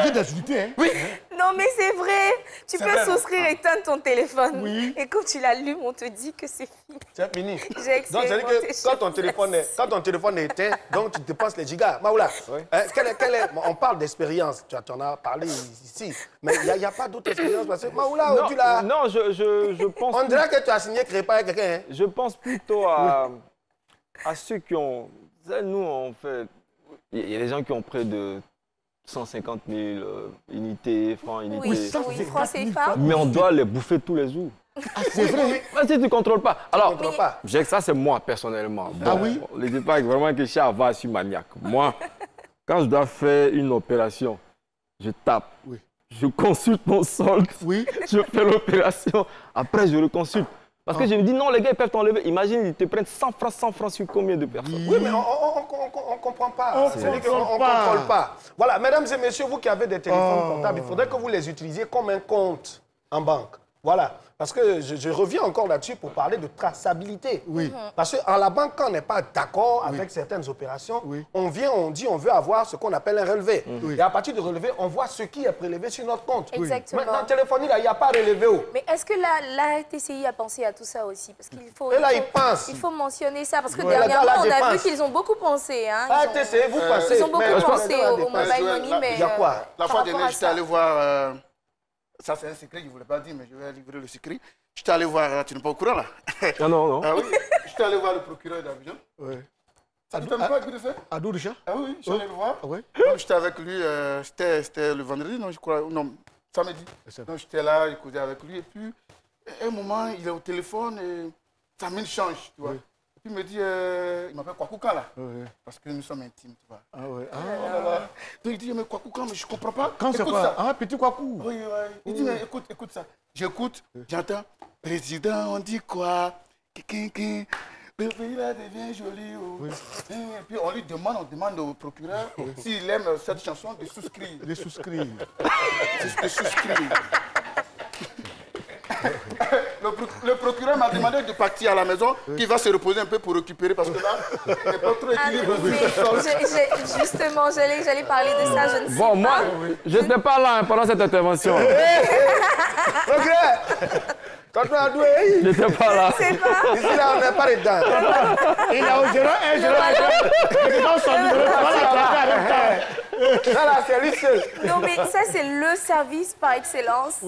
J'ai des unités, hein? Oui. Non, mais c'est vrai. Tu peux souscrire et éteindre ton téléphone. Oui. Et quand tu l'allumes, on te dit que c'est fini. C'est fini. J'ai expérimenté. Donc, c'est-à-dire que quand ton téléphone est éteint, donc tu dépenses les gigas. Maoula, on parle d'expérience. Tu en as parlé ici. Mais il n'y a pas d'autre expérience. Parce que Maoula, tu l'as... Non, je pense... On dirait que tu as signé créer avec quelqu'un. Hein? Je pense plutôt à ceux qui ont... Nous, on fait... Il y a des gens qui ont près de 150 000 unités, francs, unités. Oui, francs CFA. Mais on doit les bouffer tous les jours. Ah, c'est vrai? Si tu ne contrôles pas. Alors, ça, c'est moi, personnellement. Bon, ah oui? Ne dis pas vraiment que je suis avare, je suis maniaque. Moi, quand je dois faire une opération, je tape. Je consulte mon solde. Je fais l'opération. Après, je le consulte. Parce que je me dis, non, les gars, ils peuvent t'enlever. Imagine, ils te prennent 100 francs sur combien de personnes? Oui, mais on ne comprend pas. C'est-à-dire qu'on ne contrôle pas. Voilà, mesdames et messieurs, vous qui avez des téléphones portables, il faudrait que vous les utilisiez comme un compte en banque. Voilà, parce que je reviens encore là-dessus pour parler de traçabilité. Oui. Parce qu'en la banque, quand on n'est pas d'accord avec certaines opérations, on vient, on dit on veut avoir ce qu'on appelle un relevé. Et à partir du relevé, on voit ce qui est prélevé sur notre compte. Exactement. Maintenant, en téléphonie, là, il n'y a pas relevé. Mais est-ce que la TCI a pensé à tout ça aussi? Parce qu'il faut, il faut mentionner ça, parce que dernièrement, on a vu qu'ils ont beaucoup pensé. Hein. TCI, vous pensez. Ils ont beaucoup pensé au mobile money, mais... Il y a quoi? La fois dernière, j'étais allé voir... Ça, c'est un secret, je ne voulais pas dire, mais je vais livrer le secret. J'étais allé voir, tu n'es pas au courant là? Ah non, non. Ah oui, j'étais allé voir le procureur d'Abidjan. Oui. Ça ne t'aime pas de faire? À Doudja? Ah oui, je suis allé le voir. Oui. J'étais avec lui, c'était le vendredi, non, je crois, non, samedi. Donc j'étais là, il causait avec lui, et puis, à un moment, il est au téléphone et sa mine change, tu vois. Puis il me dit, il m'appelle Kwakouka là, parce que nous sommes intimes, tu vois. Ah ouais. Donc il dit, mais Kwakouka, mais je ne comprends pas. Quand c'est quoi? Ah, petit Kwakou. Oui, oui. Il dit, mais écoute ça. J'écoute, j'entends, président, on dit quoi? Le pays là devient joli. Et puis on demande au procureur s'il aime cette chanson de souscrire. De souscrire. De souscrire. Le procureur m'a demandé de partir à la maison, qu'il va se reposer un peu pour récupérer, parce que là, il n'est pas trop équilibré. Justement, j'allais parler de ça, je ne sais pas. Bon, moi, je n'étais pas là pendant cette intervention. Je n'étais pas là. Ici, là, on n'est pas dedans. Il a au 01, son numéro, Voilà, c'est lui seul. Non, mais ça, c'est le service par excellence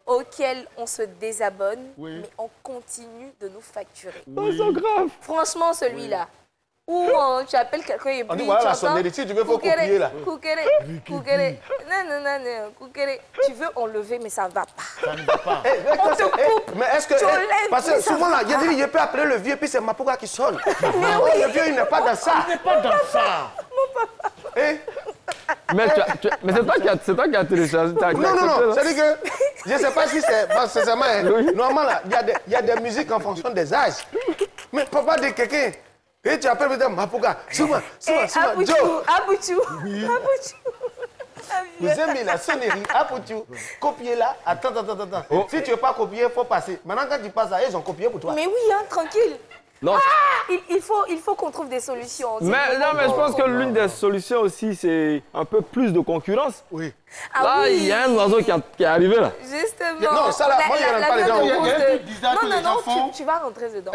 auquel on se désabonne, mais on continue de nous facturer. C'est grave. Franchement, celui-là. Ou tu appelles quelqu'un et puis on dit voilà la sonnerie, tu veux copier là. Koukéré. Non. Tu veux enlever, mais ça ne va pas. Ça ne va pas. On te coupe. Mais est-ce que... parce que souvent là, il peut appeler le vieux, puis c'est Mapouga qui sonne. Mais le vieux, il n'est pas dans ça. Il n'est pas dans ça. Mon papa. Mais c'est toi qui as téléchargé. Non. C'est-à-dire que je ne sais pas si c'est... Normalement, là, il y a des musiques en fonction des âges. Mais papa de quelqu'un... Et tu appelles peut-être Mapouga. Souvent, Abouchou. Vous aimez la sonnerie, Abouchou. Copiez-la. Attends. Si tu ne veux pas copier, il faut passer. Maintenant, quand tu passes, ils ont copié pour toi. Mais oui, tranquille. Non. Il faut qu'on trouve des solutions. Mais je pense que l'une des solutions aussi, c'est un peu plus de concurrence. Oui. Là, il y a un oiseau qui est arrivé là. Justement. Non, ça là, moi, je n'aime pas les dents. Il y a un truc bizarre que les gens font. Tu vas rentrer dedans.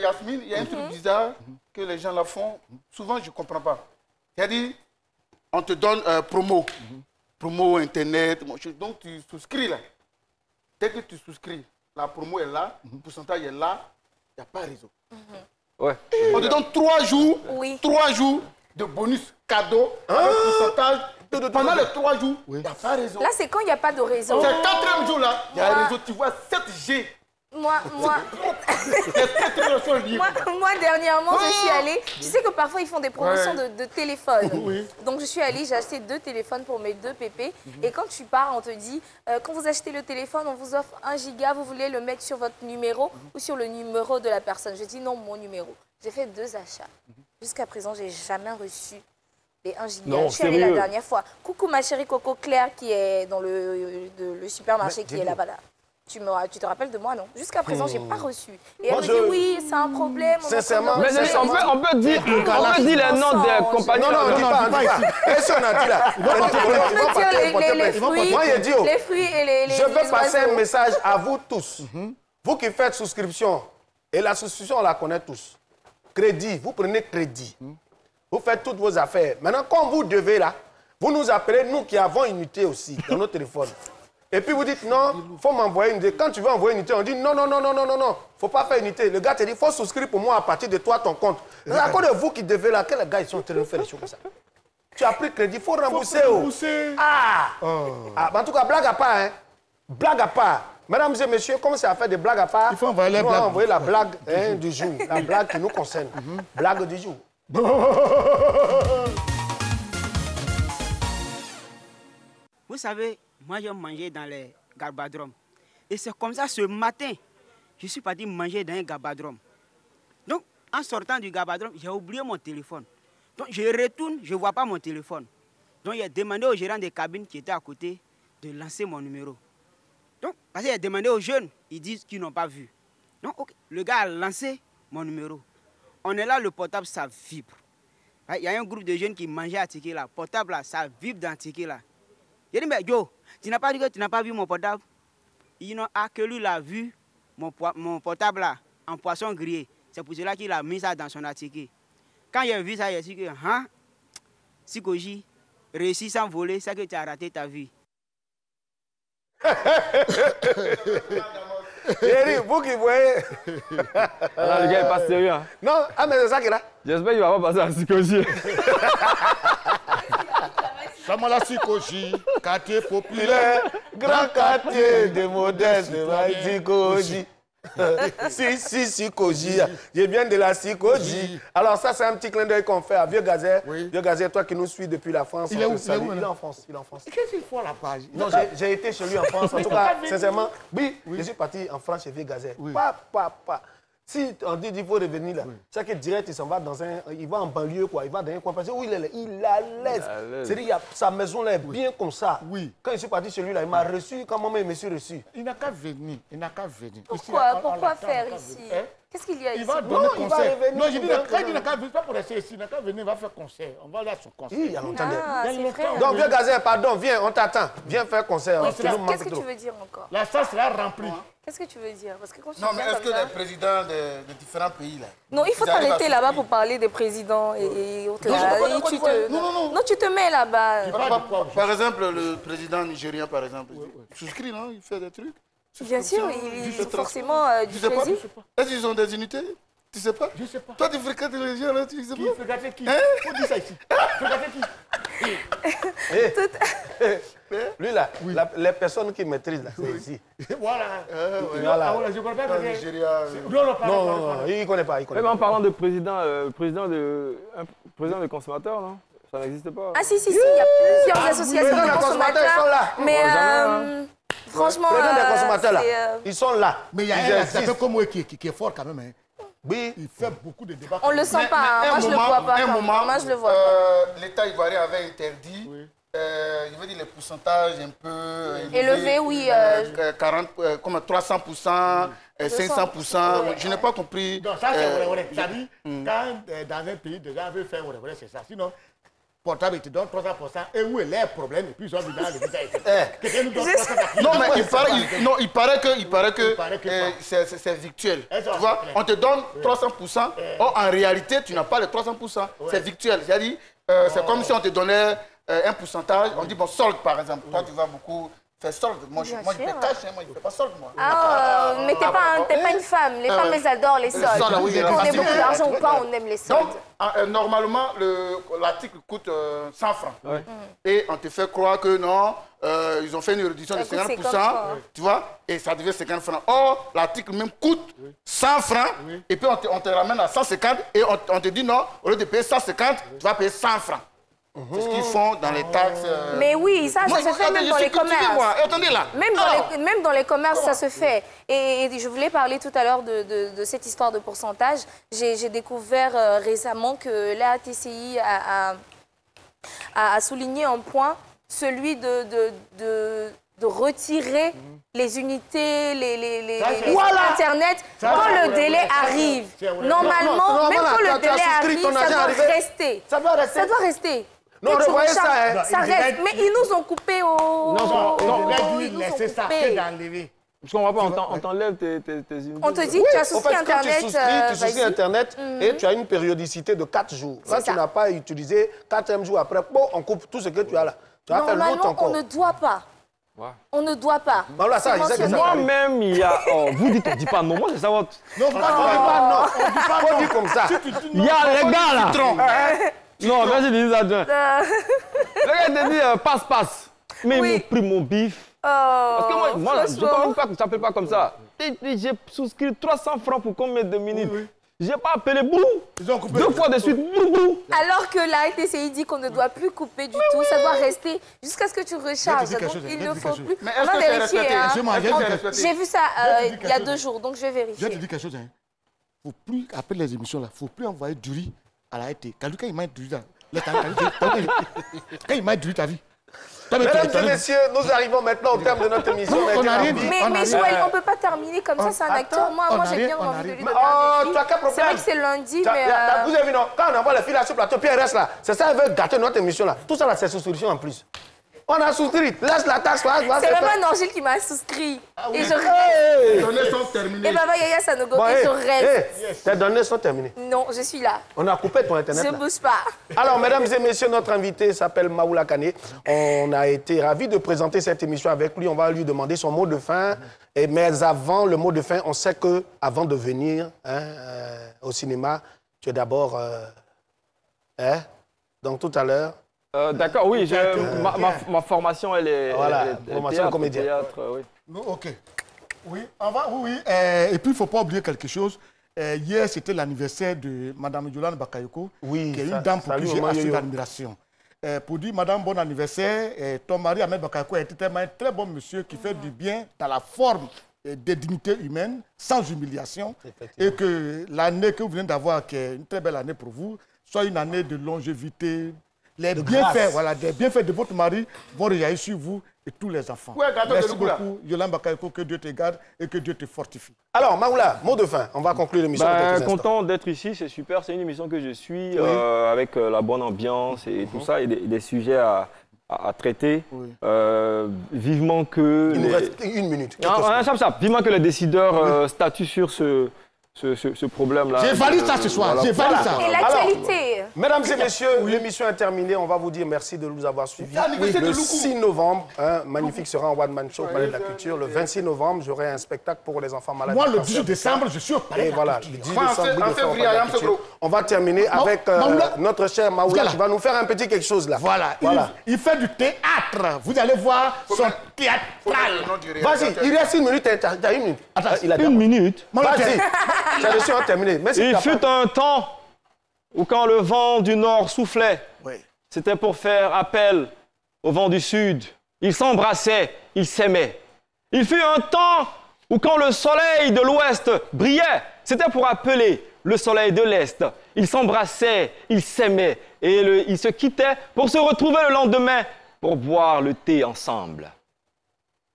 Yasmine, il y a un truc bizarre que les gens là font. Souvent, je ne comprends pas. C'est-à-dire, on te donne promo. Promo, Internet. Donc, tu souscris là. Dès que tu souscris, la promo est là, le pourcentage est là, il n'y a pas réseau. Ouais. On te donne 3 jours, 3 jours de bonus cadeau avec pourcentage. Pendant les 3 jours, il n'y a pas réseau. Là, c'est quand il n'y a pas de réseau. C'est le 4e jour là, il y a un réseau, tu vois 7G. Moi, dernièrement, je suis allée... Tu sais que parfois, ils font des promotions de téléphones. Donc, je suis allée, j'ai acheté 2 téléphones pour mes 2 pépés. Et quand tu pars, on te dit, quand vous achetez le téléphone, on vous offre 1 giga, vous voulez le mettre sur votre numéro ou sur le numéro de la personne. Je dis non, mon numéro. J'ai fait 2 achats. Jusqu'à présent, je n'ai jamais reçu les 1 giga. Non, je suis allée la dernière fois. Coucou ma chérie Coco Claire qui est dans le supermarché qui est là-bas. Tu te rappelles de moi, non? Jusqu'à présent, je n'ai pas reçu. Et elle me dit, oui, c'est un problème. Sincèrement, mais on peut dire les noms des compagnies. Non, dis pas ici. Qu'est-ce qu'on a dit là? Les fruits et les je veux passer un message à vous tous. Vous qui faites souscription, et la souscription, on la connaît tous. Crédit, vous prenez crédit. Vous faites toutes vos affaires. Maintenant, quand vous devez là, vous nous appelez, nous qui avons une unité aussi dans nos téléphones. Et puis vous dites non, il faut m'envoyer une unité. Quand tu veux envoyer une unité, on dit non, il ne faut pas faire une unité. Le gars te dit, il faut souscrire pour moi à partir de toi ton compte. C'est à cause de vous qui devez là, quels gars ils sont en train de faire des choses comme ça. Tu as pris crédit, il faut rembourser. En tout cas, blague à part. Hein. Blague à part. Mesdames et messieurs, comme c'est à faire des blagues à part, il faut envoyer la blague du jour. La blague qui nous concerne. Blague du jour. Vous savez, moi, j'ai mangé dans les garbadromes. Et c'est comme ça, ce matin, je suis parti manger dans un garbadrome. Donc, en sortant du garbadrome, j'ai oublié mon téléphone. Donc, je retourne, je ne vois pas mon téléphone. Donc, j'ai demandé au gérant des cabines qui était à côté de lancer mon numéro. Donc, parce qu'il a demandé aux jeunes, ils disent qu'ils n'ont pas vu. Donc, okay. Le gars a lancé mon numéro. On est là, le portable, ça vibre. Il y a un groupe de jeunes qui mangeaient à ticket là. Portable là, ça vibre dans le ticket là. J'ai dit, mais Joe, tu n'as pas dit que tu n'as pas vu mon portable? Il n'a que lui l'a vu, mon portable là, en poisson grillé. C'est pour cela qu'il a mis ça dans son ticket. Quand il a vu ça, il a dit que, hein, Sikoji, réussi sans voler, c'est que tu as raté ta vie. Vous qui voyez. Alors, le gars est pas sérieux. Hein. Non, ah, mais c'est ça qu'il a. J'espère qu'il va pas passer à Sikoji. Samala Sikoji, quartier populaire, grand quartier de modeste de Sikoji. Sikoji. Je viens de la Sikoji. Alors ça, c'est un petit clin d'œil qu'on fait à Vieux Gazet. Vieux Gazet, toi qui nous suis depuis la France. Il est où? Il est en France. Il est en France. Qu'est-ce qu'il faut là-bas? Non, j'ai été chez lui en France. En tout cas, sincèrement, oui, je suis parti en France chez Vieux Gazet. Pas. Si on dit qu'il faut revenir là, c'est que direct, il s'en va dans un... Il va en banlieue, quoi. Il va dans un coin. Parce que où il est là, il est à l'aise. C'est-à-dire, sa maison là est bien comme ça. Oui. Quand je suis parti chez lui là, il m'a reçu quand moi-même je me suis reçu. Il n'a qu'à venir. Il n'a qu'à venir. Pourquoi faire ici? Qu'est-ce qu'il y a ici? Il va donner conseil. Non, je dis, quand il n'a qu'à venir, pas pour rester ici, il n'a qu'à venir, il va faire conseil. On va aller à son conseil. Il y a longtemps. Donc, Vieux Gazet, pardon, viens, on t'attend. Viens faire conseil. Qu'est-ce que tu veux dire encore? La salle sera remplie. Qu'est-ce que tu veux dire? Parce que quand non, mais est-ce que les présidents de différents pays là... Non, il faut t'arrêter là-bas pour parler des présidents et autres. Non, tu te mets là-bas. Par exemple, le président nigérien, par exemple, il souscrit, non? Il fait des trucs. Bien sûr, il forcément du crédit. Est-ce qu'ils ont des unités? Tu sais pas? Je sais pas. Toi, tu fréquentes les gens là, tu sais pas? Fréquenter qui? Faut dire ça ici. Fréquenter qui? Lui là, les personnes qui maîtrisent là, c'est ici. Voilà. Je ne connais pas le Nigeria. Non, il ne connaît pas. Même en parlant de président, président de consommateurs, non? Ça n'existe pas. Ah si, il y a plusieurs associations de consommateurs. Mais franchement, les consommateurs là, ils sont là. Mais il y a un acteur comme moi qui est fort quand même. Oui. Il fait beaucoup de débats. On ne le sent pas. Moi, je ne le vois pas. Moi, je le vois. L'État ivoirien avait interdit. Je veux dire les pourcentages un peu élevés, oui. 40, comme 300%, 500%. Je n'ai pas compris. Non, ça c'est vrai. Ça dit, quand dans un pays, des gens veulent faire vrai, c'est ça. Sinon, portable, ils te donnent 300%. Et où est leur problème? Et puis ils ont dit dans le visa. Quelqu'un nous donne 300%. Non, mais il paraît que c'est virtuel. Tu vois, on te donne 300%. Or, en réalité, tu n'as pas les 300%. C'est virtuel. C'est-à-dire, c'est comme si on te donnait un pourcentage, on dit bon, solde par exemple. Toi, tu vas beaucoup faire solde. Moi, je fais cash, moi, je ne fais pas solde, moi. Ah, mais tu n'es pas une femme. Les femmes, elles adorent les soldes. Qu'on ait beaucoup d'argent ou pas, on aime les soldes. Donc, normalement, l'article coûte 100 francs. Et on te fait croire que non, ils ont fait une réduction de 50%, tu vois, et ça devient 50 francs. Or, l'article même coûte 100 francs, et puis on te ramène à 150, et on te dit non, au lieu de payer 150, tu vas payer 100 francs. C'est ce qu'ils font dans les taxes. Mais oui, ça se fait même dans les commerces. Attendez là. Même dans les commerces, ça se fait. Et je voulais parler tout à l'heure de cette histoire de pourcentage. J'ai découvert récemment que la TCI a souligné un point, celui de retirer les unités, les Internet, quand le délai arrive. Normalement, même quand le délai arrive, ça doit rester. Non, revoyez ça. Ça reste. Mais ils nous ont coupé au... Non, laissez ça, d'enlever. Parce qu'on va pas, on t'enlève tes unités. On te dit, tu as souscrit Internet. Tu souscris Internet et tu as une périodicité de 4 jours. Quand tu n'as pas utilisé, 4e jour après, bon, on coupe tout ce que tu as là. Tu vas faire l'autre encore. On ne doit pas. On ne doit pas. Moi-même, il y a... vous dites, on ne dit pas non. Moi, je sais savoir... Non, on ne dit pas non. On dit comme ça. Il y a les gars là. Non, merci de dire ça. Le gars te dit passe. Mais ils m'ont pris mon bif. Parce que moi je ne peux même pas que ça ne s'appelle pas comme ça. J'ai souscrit 300 francs pour combien de minutes? Je n'ai pas appelé Brou. 2 fois de suite, Brou. Alors que la TCI dit qu'on ne doit plus couper du tout, ça doit rester jusqu'à ce que tu recharges. Donc il ne faut plus. Mais est-ce que c'est respecté? J'ai vu ça il y a 2 jours, donc je vais vérifier. Je te dis quelque chose. Il ne faut plus, après les émissions, il ne faut plus envoyer du riz à la RT. Quand il m'a du riz, quand il m'a du riz, t'as vu? Mesdames et messieurs, nous arrivons maintenant au terme de notre émission. Mais Joël, on ne peut pas terminer comme ça, c'est un acteur. Moi j'ai bien envie de lui donner un défi. C'est vrai que c'est lundi, mais... Vous avez vu, non? Quand on envoie les filles là sur le plateau, puis elles restent là. C'est ça, elles veulent gâter notre émission là. Tout ça là, c'est sous solution en plus. On a souscrit. Laisse la taxe là. C'est vraiment Angile qui m'a souscrit. Et je rêve. Les données sont terminées. Et Baba Yaya Sanogo, et je rêve. Tes données sont terminées. Non, je suis là. On a coupé ton internet. Je ne bouge pas. Alors, mesdames et messieurs, notre invité s'appelle Maoula Kane. On a été ravis de présenter cette émission avec lui. On va lui demander son mot de fin. Mais avant le mot de fin, on sait que avant de venir au cinéma, tu es d'abord... donc tout à l'heure... D'accord, oui, ma formation, elle est... Voilà, formation comédien. Oui. Ok. Oui, et puis il ne faut pas oublier quelque chose. Hier, c'était l'anniversaire de Mme Yolande Bakayoko, qui est une dame pour qui j'ai assez d'admiration. Pour dire, Madame, bon anniversaire, ton mari Ahmed Bakayoko est un très bon monsieur qui fait du bien dans la forme de dignité humaine, sans humiliation, et que l'année que vous venez d'avoir, qui est une très belle année pour vous, soit une année de longévité. Les bienfaits, voilà, des bienfaits de votre mari vont réagir sur vous et tous les enfants. Merci beaucoup, Yolande Bakayoko, que Dieu te garde et que Dieu te fortifie. Alors, Maoula, mot de fin, on va conclure l'émission. Content d'être ici, c'est super, c'est une émission que je suis, avec la bonne ambiance et tout ça, et des sujets à traiter. Vivement que... Il nous reste une minute. Vivement que les décideurs statuent sur ce problème-là. J'ai validé ça ce soir, j'ai validé ça. Et l'actualité. Mesdames et messieurs, l'émission est terminée. On va vous dire merci de nous avoir suivis. Le 6 novembre, Magnifique sera en One Man Show au Palais de la Culture. Le 26 novembre, j'aurai un spectacle pour les enfants malades. Moi, le 18 décembre, je suis au Palais de la Culture. Le 18 décembre, on va terminer avec notre cher Maoula qui va nous faire un petit quelque chose là. Voilà. Il fait du théâtre. Vous allez voir son théâtral. Vas-y, il reste une minute. T'as une minute. Une minute? Vas-y. C'est terminé. Il fut un temps où quand le vent du nord soufflait, c'était pour faire appel au vent du sud. Ils s'embrassaient, ils s'aimaient. Il fut un temps où quand le soleil de l'ouest brillait, c'était pour appeler le soleil de l'est. Ils s'embrassaient, ils s'aimaient et ils se quittaient pour se retrouver le lendemain pour boire le thé ensemble.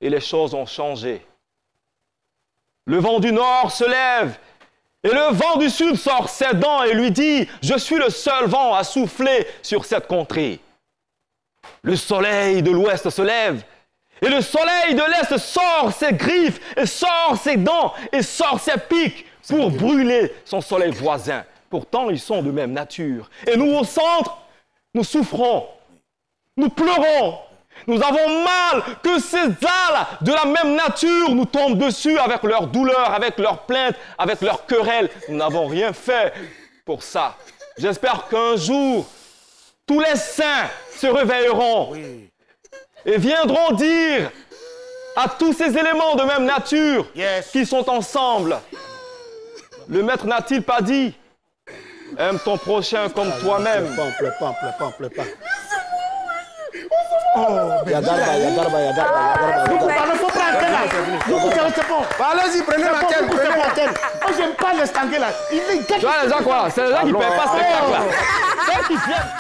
Et les choses ont changé. Le vent du nord se lève et le vent du sud sort ses dents et lui dit « Je suis le seul vent à souffler sur cette contrée. » Le soleil de l'ouest se lève et le soleil de l'est sort ses griffes et sort ses dents et sort ses pics pour brûler son soleil voisin. Pourtant, ils sont de même nature. Et nous, au centre, nous souffrons, nous pleurons. Nous avons mal que ces âles de la même nature nous tombent dessus avec leurs douleurs, avec leurs plaintes, avec leurs querelles. Nous n'avons rien fait pour ça. J'espère qu'un jour, tous les saints se réveilleront et viendront dire à tous ces éléments de même nature qui sont ensemble. Le maître n'a-t-il pas dit « Aime ton prochain comme toi-même » Pleure pas. Allez-y, prenez ma canne. Moi, j'aime pas les stangues là. Tu vois les gens quoi? C'est les gens qui ne paient pas ce spectacle là. Ceux qui viennent.